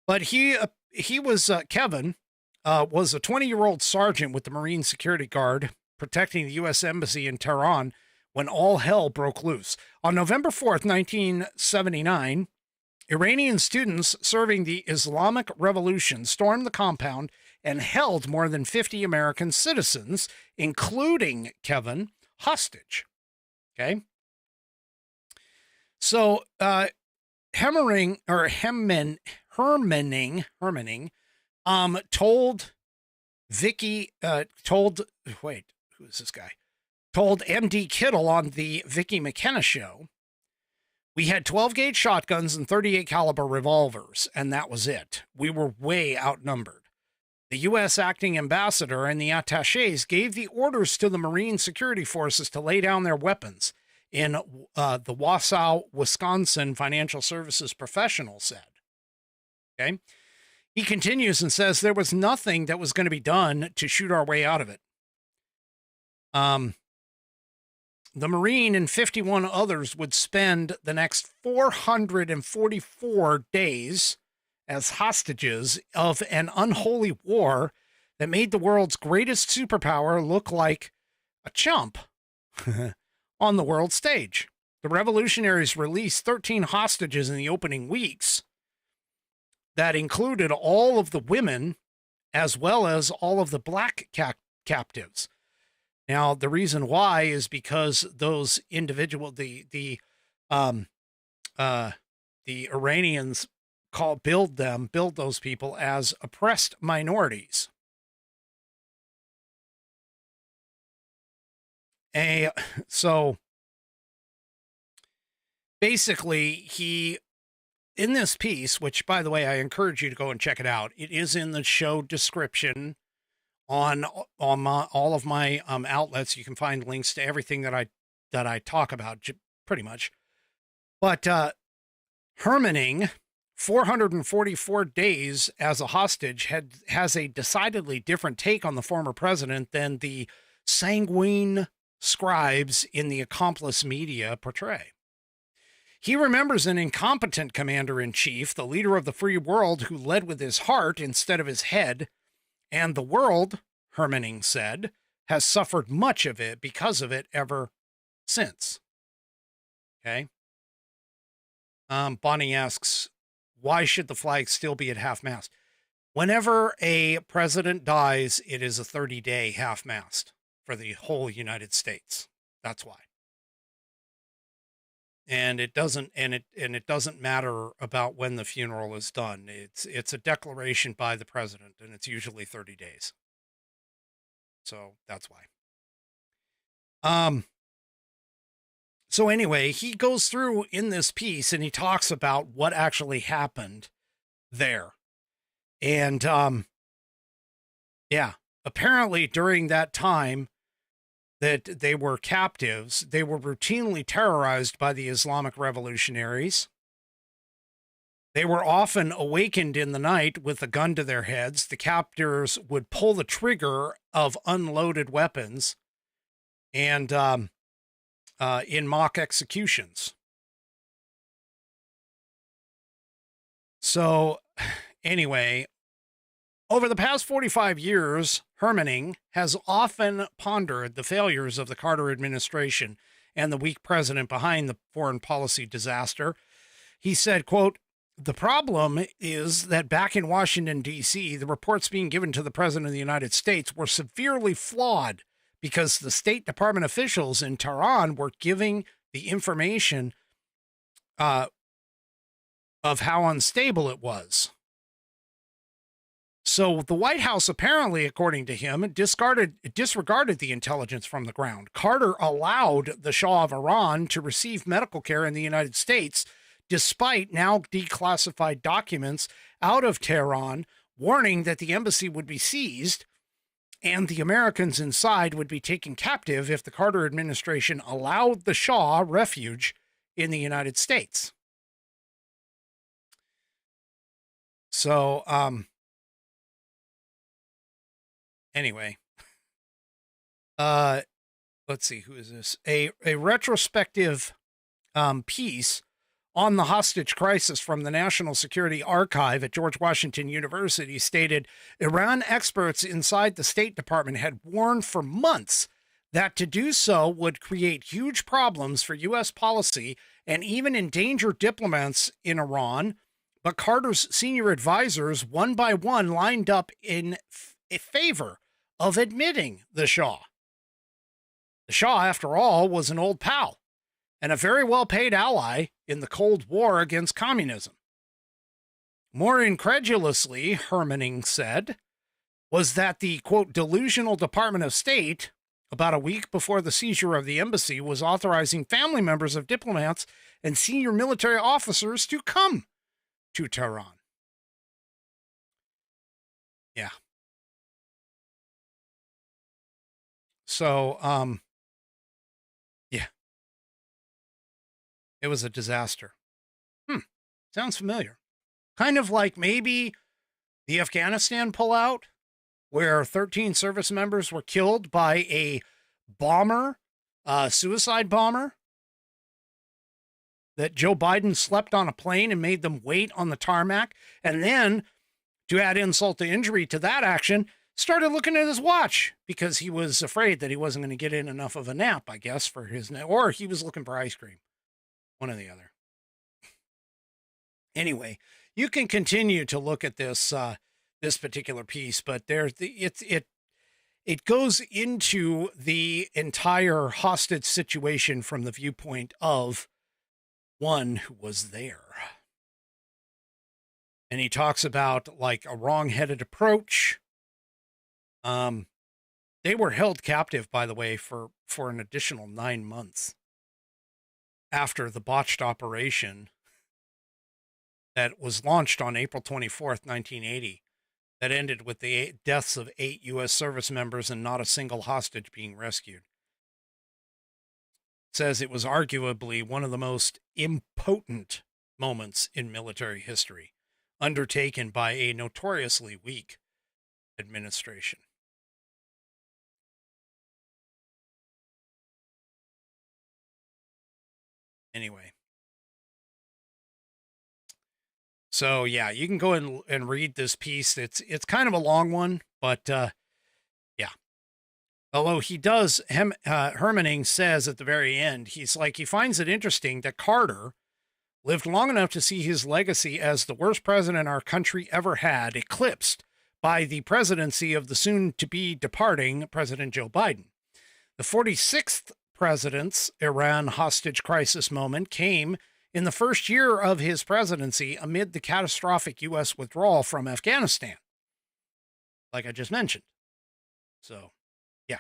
But Kevin was a 20-year-old sergeant with the Marine security guard protecting the U.S. Embassy in Tehran when all hell broke loose. On November 4th, 1979, Iranian students serving the Islamic Revolution stormed the compound and held more than 50 American citizens, including Kevin, hostage. Okay? So, Hermaning told told MD Kittle on the Vicky McKenna show, we had 12-gauge shotguns and 38 caliber revolvers, and that was it. We were way outnumbered. The U.S. acting ambassador and the attachés gave the orders to the Marine security forces to lay down their weapons, in the Wausau, Wisconsin financial services professional said. Okay. He continues and says there was nothing that was going to be done to shoot our way out of it. The Marine and 51 others would spend the next 444 days as hostages of an unholy war that made the world's greatest superpower look like a chump on the world stage. The revolutionaries released 13 hostages in the opening weeks that included all of the women as well as all of the black captives. Now, the reason why is because those individual, the Iranians build those people as oppressed minorities. So basically he, in this piece, which by the way, I encourage you to go and check it out. It is in the show description on all of my outlets. You can find links to everything that I talk about pretty much. But Hermanning, 444 days as a hostage, has a decidedly different take on the former president than the sanguine scribes in the accomplice media portray. He remembers an incompetent commander-in-chief, the leader of the free world, who led with his heart instead of his head, and the world, Hermanning said, has suffered much of it because of it ever since. Okay. Bonnie asks, why should the flag still be at half-mast? Whenever a president dies, it is a 30-day half-mast for the whole United States. That's why. And it doesn't matter about when the funeral is done. It's a declaration by the president, and it's usually 30 days. So that's why. So anyway, he goes through in this piece and he talks about what actually happened there. And yeah, apparently during that time that they were captives, they were routinely terrorized by the Islamic revolutionaries. They were often awakened in the night with a gun to their heads. The captors would pull the trigger of unloaded weapons and in mock executions. So anyway, over the past 45 years, Hermanning has often pondered the failures of the Carter administration and the weak president behind the foreign policy disaster. He said, quote, "The problem is that back in Washington, D.C., the reports being given to the President of the United States were severely flawed because the State Department officials in Tehran were giving the information of how unstable it was." So the White House, apparently, according to him, disregarded the intelligence from the ground. Carter allowed the Shah of Iran to receive medical care in the United States, despite now declassified documents out of Tehran warning that the embassy would be seized and the Americans inside would be taken captive if the Carter administration allowed the Shah refuge in the United States. So, anyway, let's see, who is this? A retrospective piece on the hostage crisis from the National Security Archive at George Washington University stated Iran experts inside the State Department had warned for months that to do so would create huge problems for U.S. policy and even endanger diplomats in Iran. But Carter's senior advisors, one by one, lined up in favor of admitting the Shah. The Shah, after all, was an old pal and a very well-paid ally in the Cold War against communism. More incredulously, Hermanning said, was that the, quote, delusional Department of State, about a week before the seizure of the embassy, was authorizing family members of diplomats and senior military officers to come to Tehran. Yeah. So, yeah, it was a disaster. Sounds familiar. Kind of like maybe the Afghanistan pullout, where 13 service members were killed by a bomber, suicide bomber, that Joe Biden slept on a plane and made them wait on the tarmac. And then, to add insult to injury to that action, started looking at his watch because he was afraid that he wasn't going to get in enough of a nap, I guess, for his nap, or he was looking for ice cream. One or the other. Anyway, you can continue to look at this this particular piece, but it goes into the entire hostage situation from the viewpoint of one who was there. And he talks about like a wrong-headed approach. They were held captive, by the way, for an additional 9 months after the botched operation that was launched on April 24th, 1980, that ended with the deaths of 8 U.S. service members and not a single hostage being rescued. It says it was arguably one of the most impotent moments in military history, undertaken by a notoriously weak administration. Anyway. So yeah, you can go and read this piece. It's kind of a long one, but yeah. Although he does, Hermaning says at the very end, he's like, he finds it interesting that Carter lived long enough to see his legacy as the worst president our country ever had eclipsed by the presidency of the soon-to-be departing President Joe Biden. The 46th president's Iran hostage crisis moment came in the first year of his presidency amid the catastrophic U.S. withdrawal from Afghanistan, like I just mentioned. So, yeah.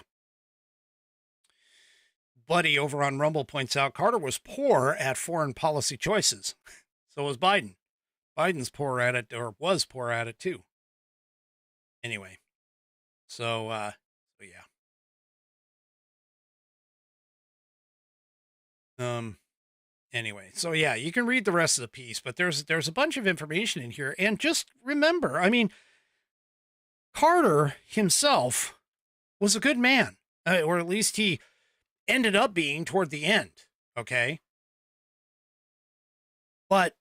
Buddy over on Rumble points out Carter was poor at foreign policy choices. So was Biden. Biden's poor at it, or was poor at it too. Anyway, so yeah. Anyway, so yeah, you can read the rest of the piece, but there's a bunch of information in here. And just remember, I mean, Carter himself was a good man, or at least he ended up being toward the end. Okay. But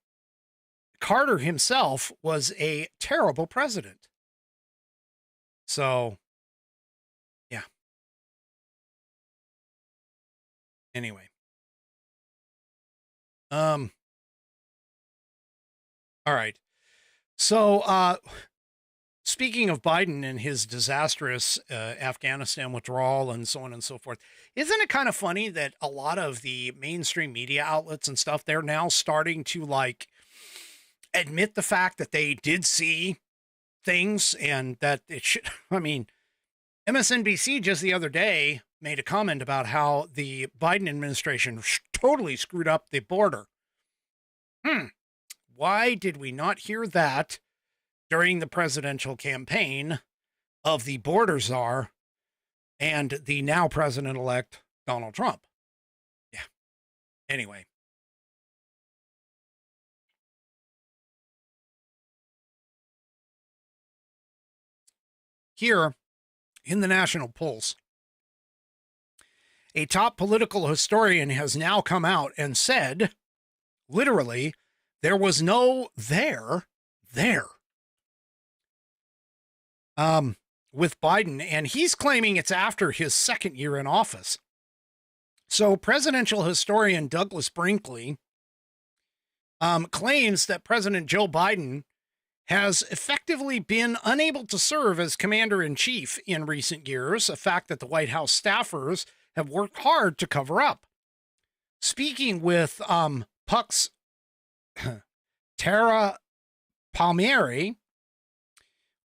Carter himself was a terrible president. So, yeah. Anyway. All right. So, speaking of Biden and his disastrous Afghanistan withdrawal and so on and so forth, isn't it kind of funny that a lot of the mainstream media outlets and stuff, they're now starting to like admit the fact that they did see things and that it should, I mean, MSNBC just the other day made a comment about how the Biden administration totally screwed up the border. Why did we not hear that during the presidential campaign of the border czar and the now president-elect Donald Trump? Yeah. Anyway. Here in the National Pulse, a top political historian has now come out and said, literally, there was no there with Biden, and he's claiming it's after his second year in office. So presidential historian Douglas Brinkley claims that President Joe Biden has effectively been unable to serve as commander-in-chief in recent years, a fact that the White House staffers have worked hard to cover up. Speaking with Puck's Tara Palmieri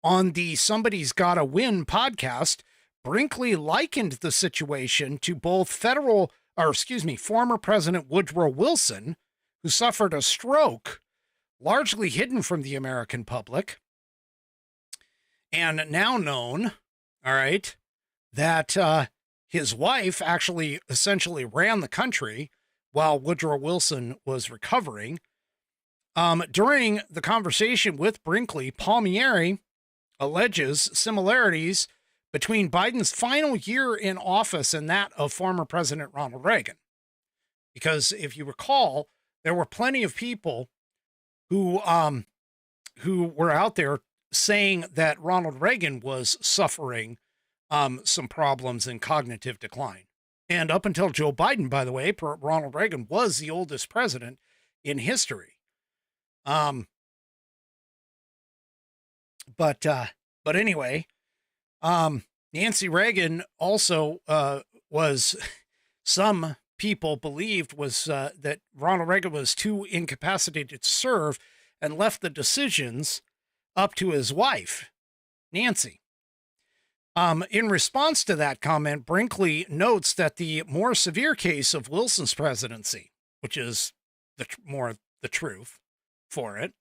on the Somebody's Gotta Win podcast, Brinkley likened the situation to both former President Woodrow Wilson, who suffered a stroke, largely hidden from the American public, and now known, all right, that His wife actually essentially ran the country while Woodrow Wilson was recovering. During the conversation with Brinkley, Palmieri alleges similarities between Biden's final year in office and that of former President Ronald Reagan. Because if you recall, there were plenty of people who were out there saying that Ronald Reagan was suffering some problems in cognitive decline. And up until Joe Biden, by the way, Ronald Reagan was the oldest president in history. But anyway, Nancy Reagan also was, some people believed was that Ronald Reagan was too incapacitated to serve and left the decisions up to his wife, Nancy. In response to that comment, Brinkley notes that the more severe case of Wilson's presidency, which is the truth for it,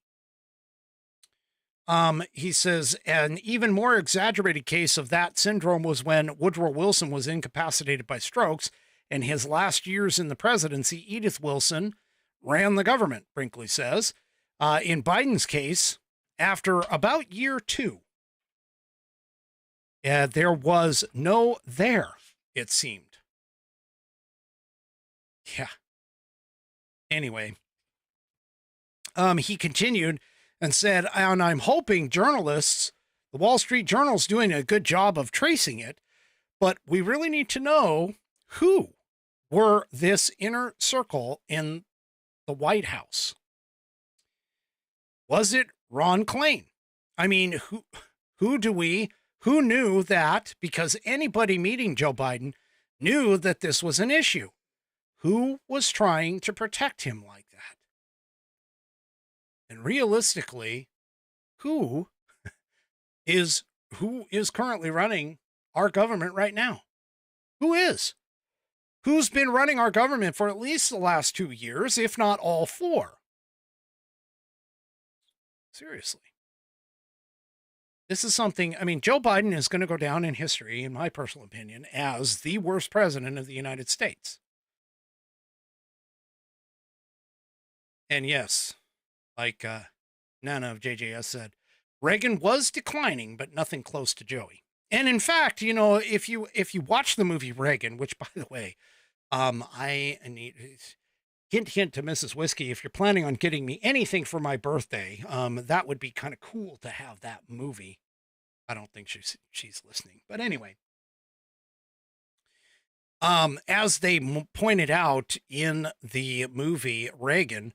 he says, an even more exaggerated case of that syndrome was when Woodrow Wilson was incapacitated by strokes. In his last years in the presidency, Edith Wilson ran the government, Brinkley says. In Biden's case, after about year 2, there was no there, it seemed. Yeah. Anyway, he continued and said, and I'm hoping journalists, the Wall Street Journal's doing a good job of tracing it, but we really need to know who were this inner circle in the White House. Was it Ron Klain? I mean, who knew that? Because anybody meeting Joe Biden knew that this was an issue. Who was trying to protect him like that? And realistically, who is currently running our government right now? Who is? Who's been running our government for at least the last 2 years, if not all 4? Seriously. This is something, I mean, Joe Biden is going to go down in history, in my personal opinion, as the worst president of the United States. And yes, like Nana of JJS said, Reagan was declining, but nothing close to Joey. And in fact, you know, if you watch the movie Reagan, which by the way, I need hint to Mrs. Whiskey, if you're planning on getting me anything for my birthday, that would be kind of cool to have that movie. I don't think she's listening, but anyway, as they pointed out in the movie Reagan,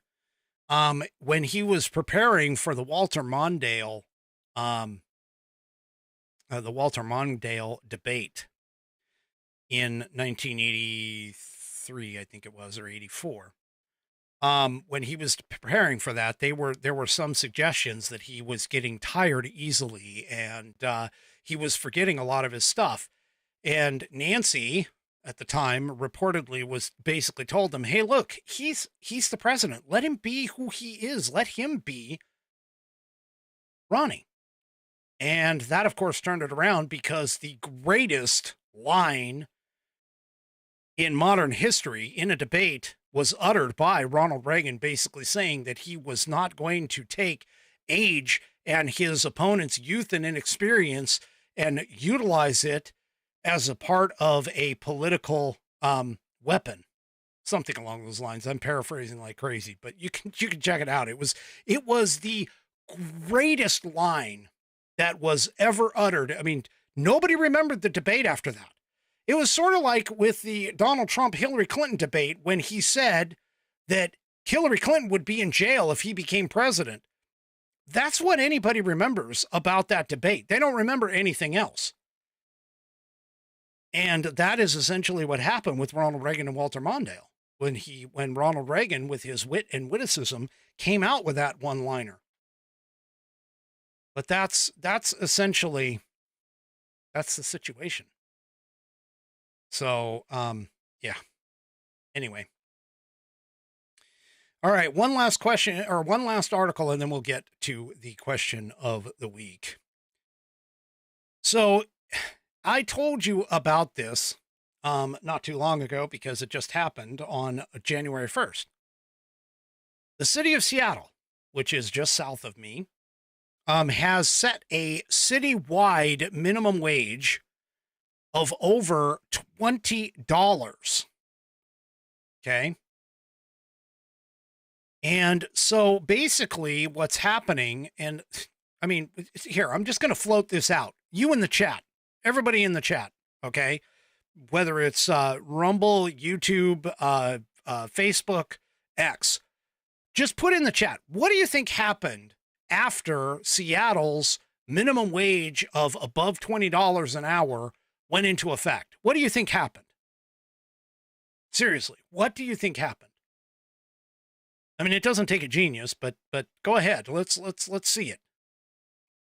when he was preparing for the Walter Mondale debate in 1983, I think it was, or 84. When he was preparing for that, there were some suggestions that he was getting tired easily and he was forgetting a lot of his stuff. And Nancy at the time reportedly was basically told him, hey, look, he's the president. Let him be who he is. Let him be Ronnie. And that, of course, turned it around, because the greatest line in modern history in a debate was uttered by Ronald Reagan, basically saying that he was not going to take age and his opponent's youth and inexperience and utilize it as a part of a political weapon, something along those lines. I'm paraphrasing like crazy, but you can check it out. It was the greatest line that was ever uttered. I mean, nobody remembered the debate after that. It was sort of like with the Donald Trump-Hillary Clinton debate, when he said that Hillary Clinton would be in jail if he became president. That's what anybody remembers about that debate. They don't remember anything else. And that is essentially what happened with Ronald Reagan and Walter Mondale, when Ronald Reagan, with his wit and witticism, came out with that one-liner. But that's essentially, that's the situation. So, yeah. Anyway. All right. One last question, or one last article, and then we'll get to the question of the week. So I told you about this not too long ago because it just happened on January 1st. The city of Seattle, which is just south of me, has set a citywide minimum wage of over $20. Okay. And so basically what's happening, and I mean, here, I'm just going to float this out. You in the chat, everybody in the chat, okay? Whether it's Rumble, YouTube, Facebook, X, just put in the chat. What do you think happened after Seattle's minimum wage of above $20 an hour went into effect? What do you think happened? Seriously, what do you think happened? I mean, it doesn't take a genius, but go ahead. Let's see it.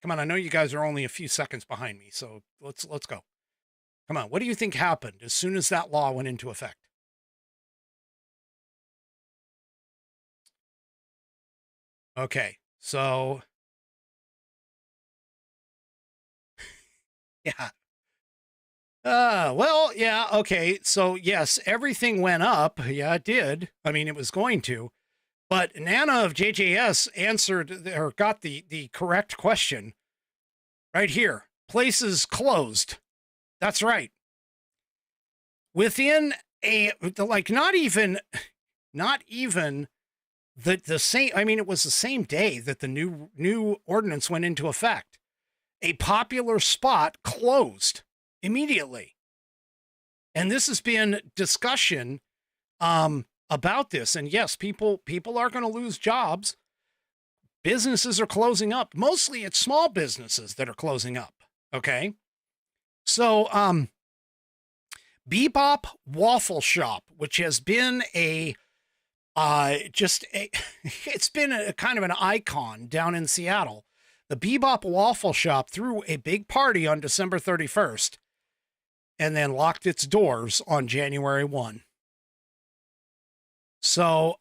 Come on, I know you guys are only a few seconds behind me, so let's go. Come on, what do you think happened as soon as that law went into effect? Okay, so yeah. Well, yeah, okay. So yes, everything went up. Yeah, it did. I mean, it was going to. But Nana of JJS answered or got the correct question right here. Places closed. That's right. Within not even the same, I mean, it was the same day that the new ordinance went into effect. A popular spot closed immediately. And this has been discussion about this. And yes, people are going to lose jobs. Businesses are closing up. Mostly it's small businesses that are closing up. Okay. So Bebop Waffle Shop, which has been it's been a kind of an icon down in Seattle. The Bebop Waffle Shop threw a big party on December 31st and then locked its doors on January 1. So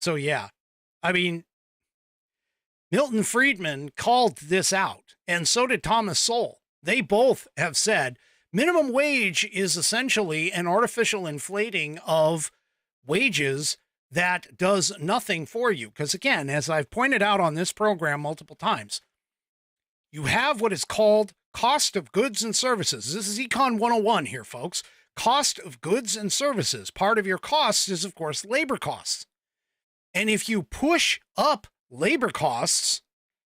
yeah, I mean, Milton Friedman called this out, and so did Thomas Sowell. They both have said minimum wage is essentially an artificial inflating of wages that does nothing for you. Because again, as I've pointed out on this program multiple times, you have what is called cost of goods and services. This is Econ 101 here, folks. Cost of goods and services. Part of your costs is, of course, labor costs. And if you push up labor costs,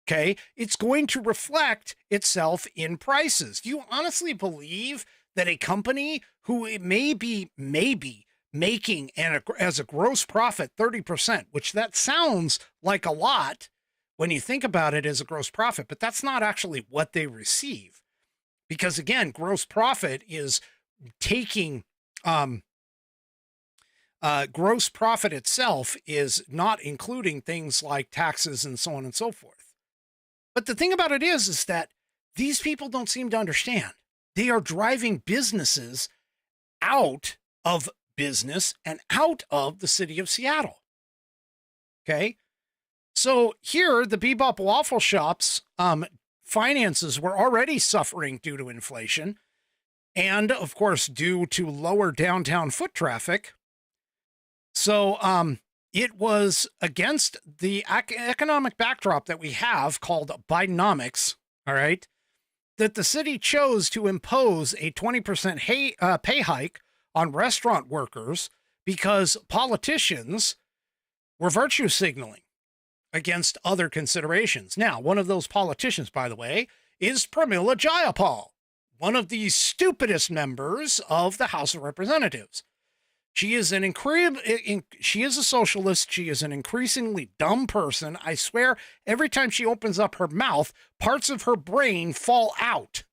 okay, it's going to reflect itself in prices. Do you honestly believe that a company who may be making as a gross profit 30%, which that sounds like a lot when you think about it as a gross profit, but that's not actually what they receive. Because again, gross profit is taking gross profit itself is not including things like taxes and so on and so forth. But the thing about it is that these people don't seem to understand. They are driving businesses out of business and out of the city of Seattle. Okay. So here, the Bebop Waffle Shop's finances were already suffering due to inflation. And of course, due to lower downtown foot traffic. So it was against the economic backdrop that we have called Bidenomics, all right, that the city chose to impose a 20% pay hike on restaurant workers because politicians were virtue signaling against other considerations. Now, one of those politicians, by the way, is Pramila Jayapal, one of the stupidest members of the House of Representatives. She is she is a socialist. She is an increasingly dumb person. I swear, every time she opens up her mouth, parts of her brain fall out.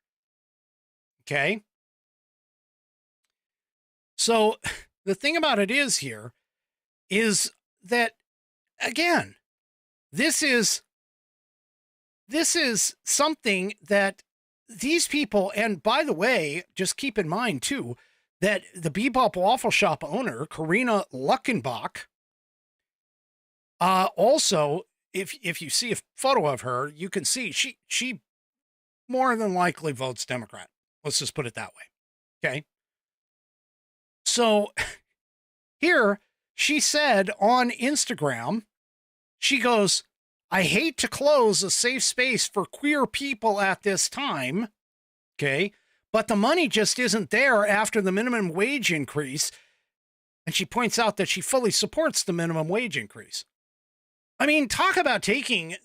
Okay? So the thing about it is that, again, this is something that these people, and by the way, just keep in mind too, that the Bebop Waffle Shop owner, Karina Luckenbach, also, if you see a photo of her, you can see she more than likely votes Democrat. Let's just put it that way. Okay. So here she said on Instagram, she goes, I hate to close a safe space for queer people at this time. Okay. But the money just isn't there after the minimum wage increase. And she points out that she fully supports the minimum wage increase. I mean, talk about taking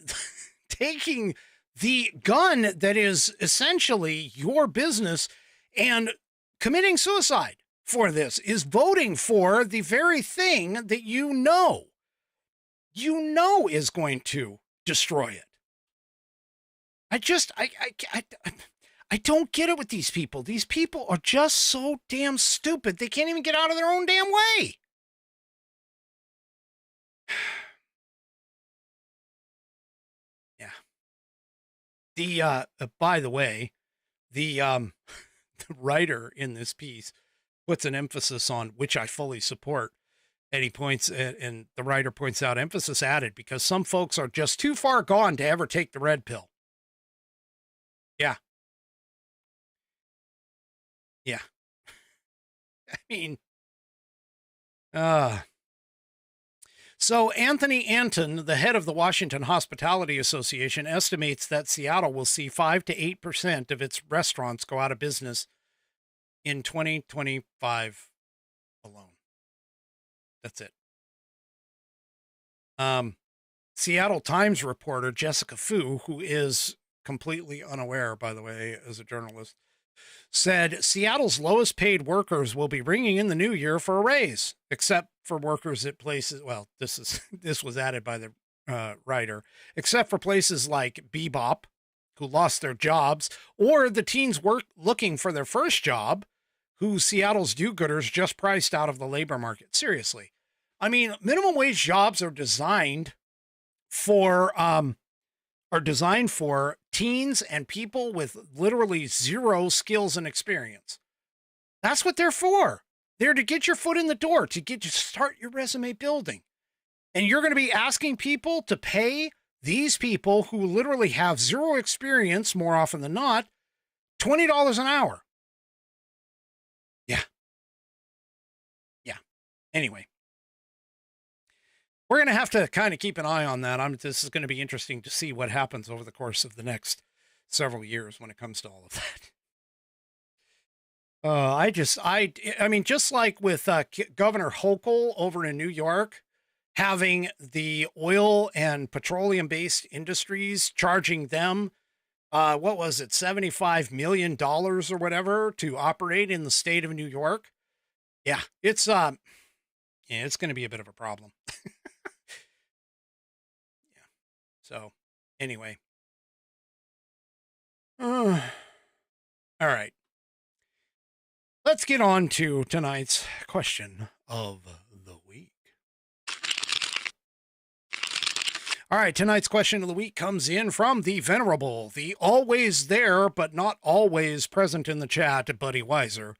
the gun that is essentially your business and committing suicide for this, is voting for the very thing that you know is going to destroy it. I don't get it with these people. These people are just so damn stupid. They can't even get out of their own damn way. Yeah. By the way, the writer in this piece puts an emphasis on, which I fully support. And he points, and the writer points out, emphasis added, because some folks are just too far gone to ever take the red pill. Yeah. Yeah. I mean, so Anthony Anton, the head of the Washington Hospitality Association, estimates that Seattle will see 5 to 8% of its restaurants go out of business in 2025 alone. That's it. Seattle Times reporter Jessica Fu, who is completely unaware, by the way, as a journalist, said Seattle's lowest paid workers will be ringing in the new year for a raise, except for workers at places. Well, this was added by the writer, except for places like Bebop, who lost their jobs, or the teens looking for their first job, who Seattle's do-gooders just priced out of the labor market. Seriously. I mean, minimum wage jobs are designed for teens and people with literally zero skills and experience. That's what they're for. They're to get your foot in the door, to start your resume building. And you're going to be asking people to pay these people who literally have zero experience, more often than not, $20 an hour. Yeah. Yeah. Anyway, we're going to have to kind of keep an eye on that. This is going to be interesting to see what happens over the course of the next several years when it comes to all of that. I mean, just like with Governor Hochul over in New York, having the oil and petroleum-based industries charging them, what was it, $75 million or whatever to operate in the state of New York. Yeah, it's going to be a bit of a problem. Yeah. So anyway. All right. Let's get on to tonight's question of the week. All right, tonight's question of the week comes in from the venerable, the always there but not always present in the chat, Buddy Weiser.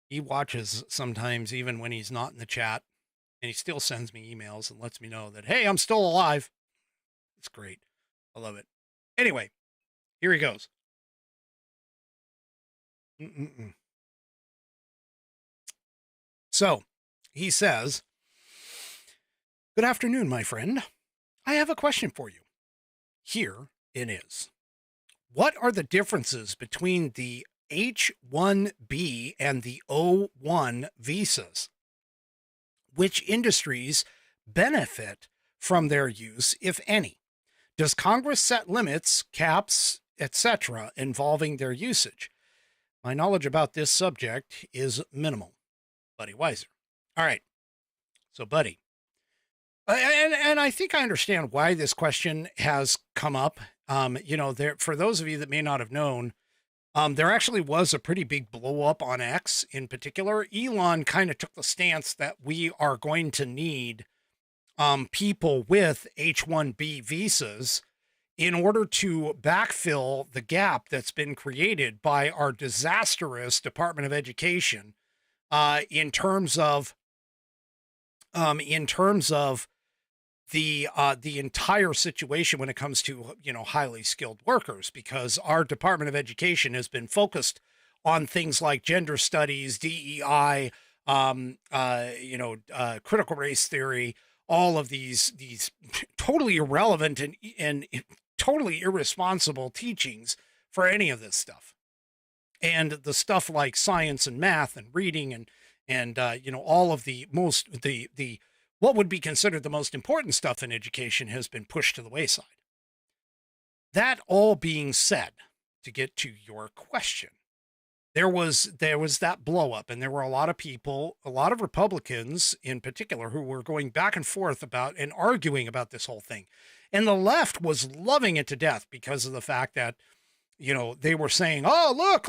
He watches sometimes even when he's not in the chat, and he still sends me emails and lets me know that, hey, I'm still alive. It's great. I love it. Anyway, here he goes. So he says, good afternoon, my friend. I have a question for you. Here it is. What are the differences between the H-1B and the O-1 visas? Which industries benefit from their use, if any? Does Congress set limits, caps, etc., involving their usage? My knowledge about this subject is minimal. Buddy Weiser. All right. So, Buddy. And I think I understand why this question has come up. For those of you that may not have known, there actually was a pretty big blow up on X in particular. Elon kind of took the stance that we are going to need people with H-1B visas in order to backfill the gap that's been created by our disastrous Department of Education in terms of the entire situation when it comes to, highly skilled workers, because our Department of Education has been focused on things like gender studies, DEI, critical race theory, all of these totally irrelevant and totally irresponsible teachings for any of this stuff. And the stuff like science and math and reading and all of the what would be considered the most important stuff in education has been pushed to the wayside. That all being said, to get to your question, there was that blow up, and there were a lot of people, a lot of Republicans in particular, who were going back and forth about and arguing about this whole thing. And the left was loving it to death because of the fact that, they were saying, oh, look,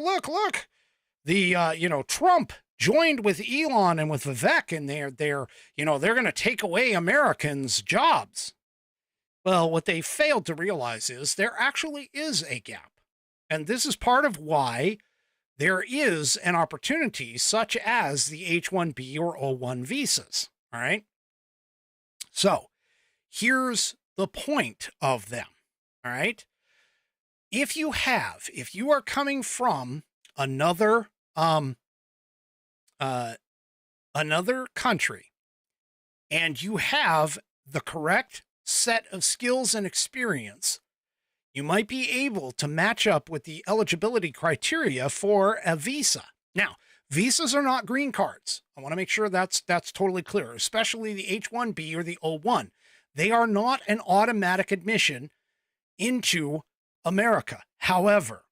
the, Trump joined with Elon and with Vivek, and they're going to take away Americans' jobs. Well, what they failed to realize is there actually is a gap. And this is part of why there is an opportunity such as the H-1B or O-1 visas. All right. So here's the point of them. All right. If you are coming from another country and you have the correct set of skills and experience, you might be able to match up with the eligibility criteria for a visa. Now, visas are not green cards. I want to make sure that's totally clear, especially the H-1B or the O-1. They are not an automatic admission into America. However,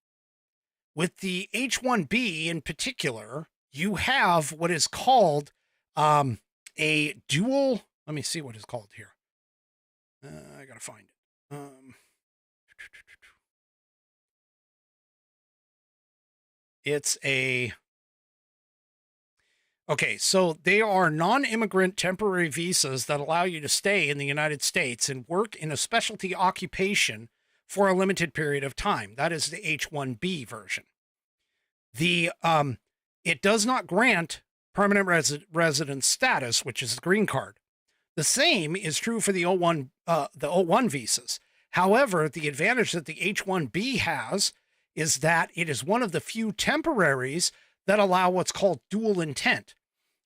with the H-1B in particular, you have what is called a dual, let me see what it's called here. I got to find it. So they are non-immigrant temporary visas that allow you to stay in the United States and work in a specialty occupation for a limited period of time. That is the H-1B version. It does not grant permanent resident status, which is the green card. The same is true for the O-1 visas. However, the advantage that the H-1B has is that it is one of the few temporaries that allow what's called dual intent.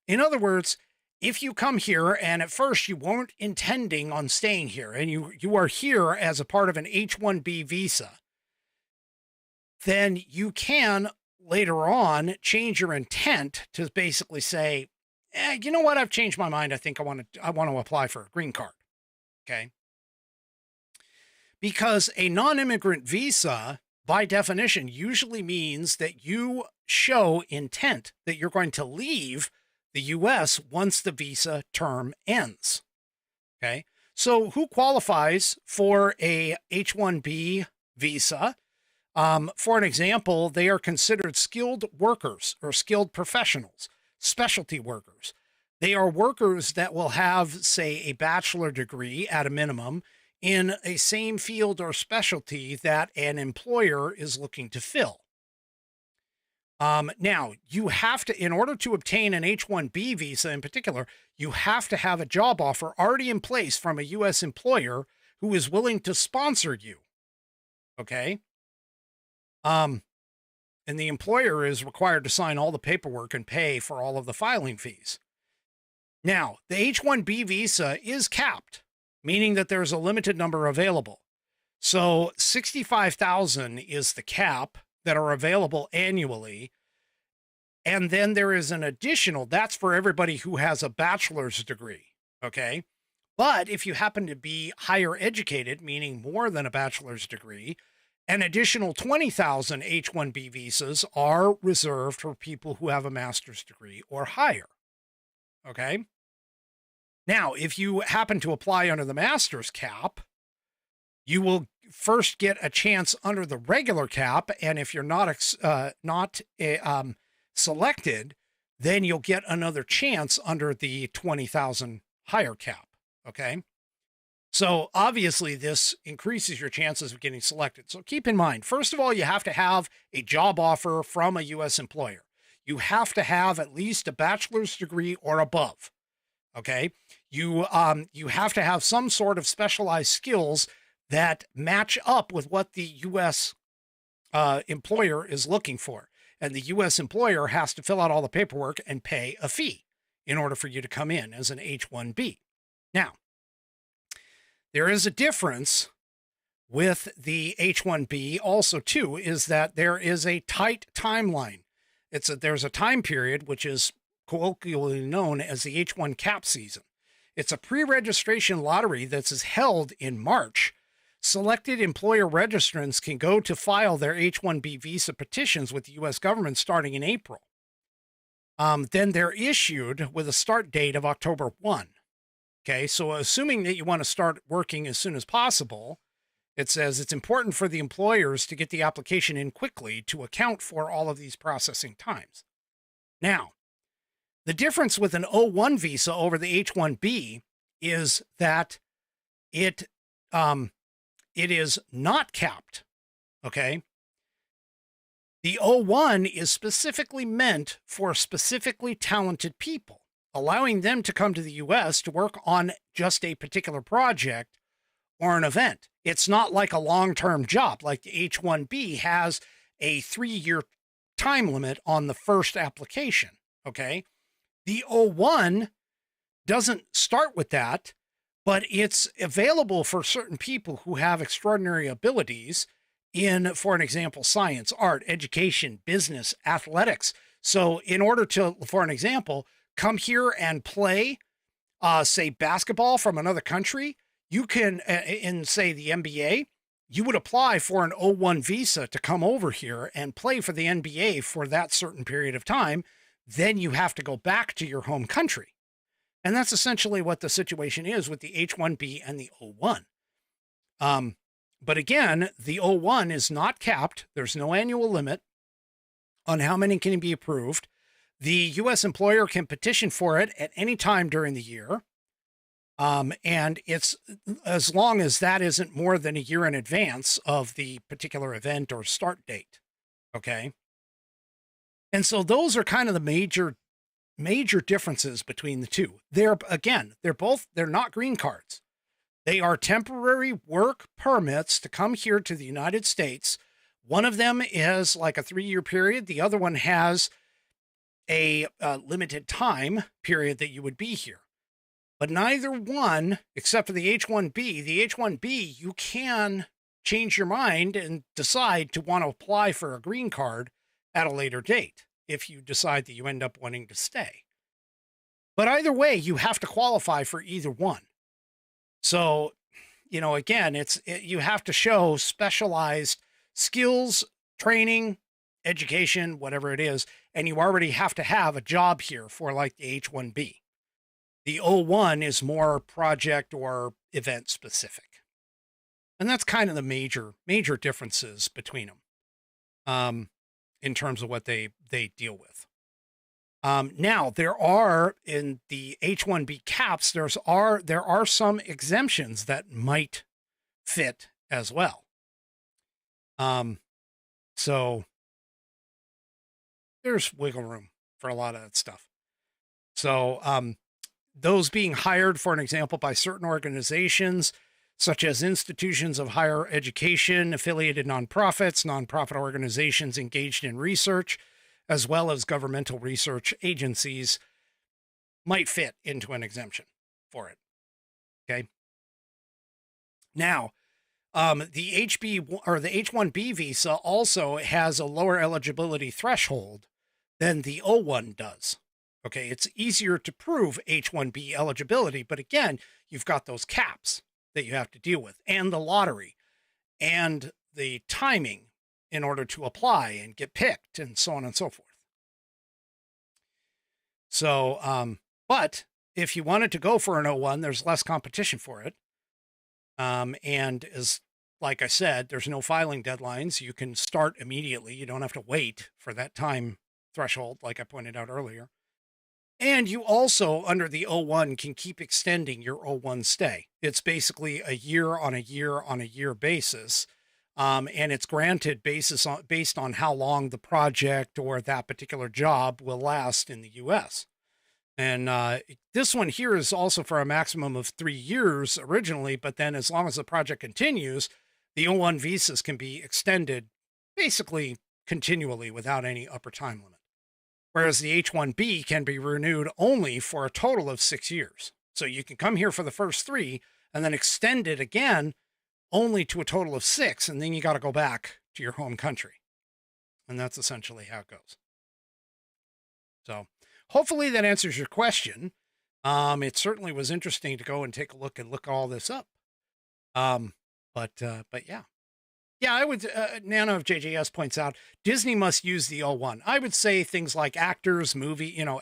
In other words, if you come here and at first you weren't intending on staying here and you are here as a part of an H-1B visa, then you can later on change your intent to basically say, you know what? I've changed my mind. I think I want to apply for a green card. Okay. Because a non-immigrant visa, by definition, usually means that you show intent that you're going to leave the U.S. once the visa term ends. Okay. So who qualifies for a H-1B visa? For an example, they are considered skilled workers or skilled professionals, specialty workers. They are workers that will have, say, a bachelor degree at a minimum in a same field or specialty that an employer is looking to fill. Now, you have to, in order to obtain an H-1B visa in particular, you have to have a job offer already in place from a U.S. employer who is willing to sponsor you. Okay? And the employer is required to sign all the paperwork and pay for all of the filing fees. Now, the H-1B visa is capped, meaning that there's a limited number available. So 65,000 is the cap that are available annually. And then there is an additional, that's for everybody who has a bachelor's degree. Okay. But if you happen to be higher educated, meaning more than a bachelor's degree, an additional 20,000 H-1B visas are reserved for people who have a master's degree or higher. Okay. Now, if you happen to apply under the master's cap, you will first get a chance under the regular cap. And if you're not selected, then you'll get another chance under the 20,000 higher cap. Okay. So obviously this increases your chances of getting selected. So keep in mind, first of all, you have to have a job offer from a U.S. employer. You have to have at least a bachelor's degree or above. Okay. You have to have some sort of specialized skills that match up with what the U.S. Employer is looking for. and the U.S. employer has to fill out all the paperwork and pay a fee in order for you to come in as an H-1B. Now, there is a difference with the H-1B also too, is that there is a tight timeline. There's a time period, which is colloquially known as the H-1 cap season. It's a pre-registration lottery that's held in March. Selected employer registrants can go to file their H-1B visa petitions with the U.S. government starting in April. Then they're issued with a start date of October 1. Okay, so assuming that you want to start working as soon as possible, it says it's important for the employers to get the application in quickly to account for all of these processing times. Now, the difference with an O1 visa over the H-1B is that it is not capped, okay? The O1 is specifically meant for specifically talented people, allowing them to come to the U.S. to work on just a particular project or an event. It's not like a long-term job. Like the H-1B has a 3-year time limit on the first application, okay? The O1 doesn't start with that, but it's available for certain people who have extraordinary abilities in, for an example, science, art, education, business, athletics. So in order to, for an example, come here and play, say, basketball from another country, you can, in, say, the NBA, you would apply for an O1 visa to come over here and play for the NBA for that certain period of time. Then you have to go back to your home country. And that's essentially what the situation is with the H-1B and the O1. But again, the O1 is not capped. There's no annual limit on how many can be approved. The U.S. employer can petition for it at any time during the year. And it's as long as that isn't more than a year in advance of the particular event or start date. Okay. And so those are kind of the major differences between the two. They're not green cards. They are temporary work permits to come here to the United States. One of them is like a 3-year period. The other one has a limited time period that you would be here. But neither one, except for the H-1B, you can change your mind and decide to want to apply for a green card at a later date if you decide that you end up wanting to stay. But either way, you have to qualify for either one. So, again, you have to show specialized skills, training, education, whatever it is, and you already have to have a job here for like the H-1B. The O1 is more project or event specific. And that's kind of the major differences between them in terms of what they deal with. Now, there are, in the H-1B caps, there are some exemptions that might fit as well. So there's wiggle room for a lot of that stuff. So those being hired, for an example, by certain organizations, such as institutions of higher education, affiliated nonprofits, nonprofit organizations engaged in research, as well as governmental research agencies, might fit into an exemption for it. Okay. Now, the H-1B visa also has a lower eligibility threshold than the O1 does. Okay, it's easier to prove H-1B eligibility, but again, you've got those caps that you have to deal with, and the lottery, and the timing in order to apply and get picked, and so on and so forth. So, but if you wanted to go for an O1, there's less competition for it. And like I said, there's no filing deadlines. You can start immediately. You don't have to wait for that time threshold, like I pointed out earlier. And you also, under the O1, can keep extending your O1 stay. It's basically a year on a year basis. And it's granted based on how long the project or that particular job will last in the U.S. And this one here is also for a maximum of 3 years originally, but then as long as the project continues, the O1 visas can be extended basically continually without any upper time limit. Whereas the H-1B can be renewed only for a total of 6 years. So you can come here for the first 3 and then extend it again only to a total of 6, and then you got to go back to your home country. And that's essentially how it goes. So hopefully that answers your question. It certainly was interesting to go and take a look and look all this up. But yeah. Yeah, I would, Nana of JJS points out, Disney must use the O1. I would say things like actors,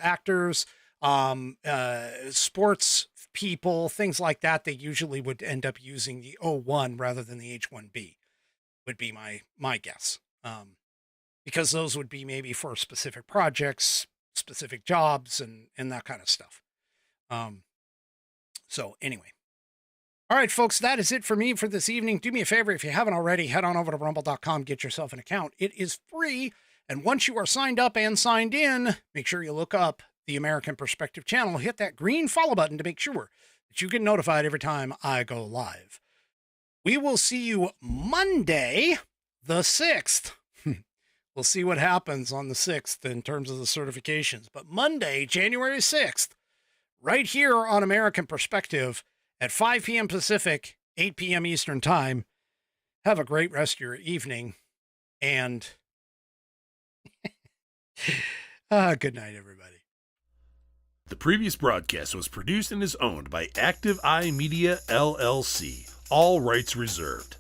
actors, sports people, things like that, they usually would end up using the O1 rather than the H-1B, would be my guess. Because those would be maybe for specific projects, specific jobs, and that kind of stuff. So anyway. All right, folks, that is it for me for this evening. Do me a favor, if you haven't already, head on over to rumble.com, get yourself an account. It is free. And once you are signed up and signed in, make sure you look up the American Perspective channel. Hit that green follow button to make sure that you get notified every time I go live. We will see you Monday, the 6th. We'll see what happens on the 6th in terms of the certifications. But Monday, January 6th, right here on American Perspective, at 5 p.m. Pacific, 8 p.m. Eastern Time. Have a great rest of your evening, and good night, everybody. The previous broadcast was produced and is owned by Active Eye Media LLC. All rights reserved.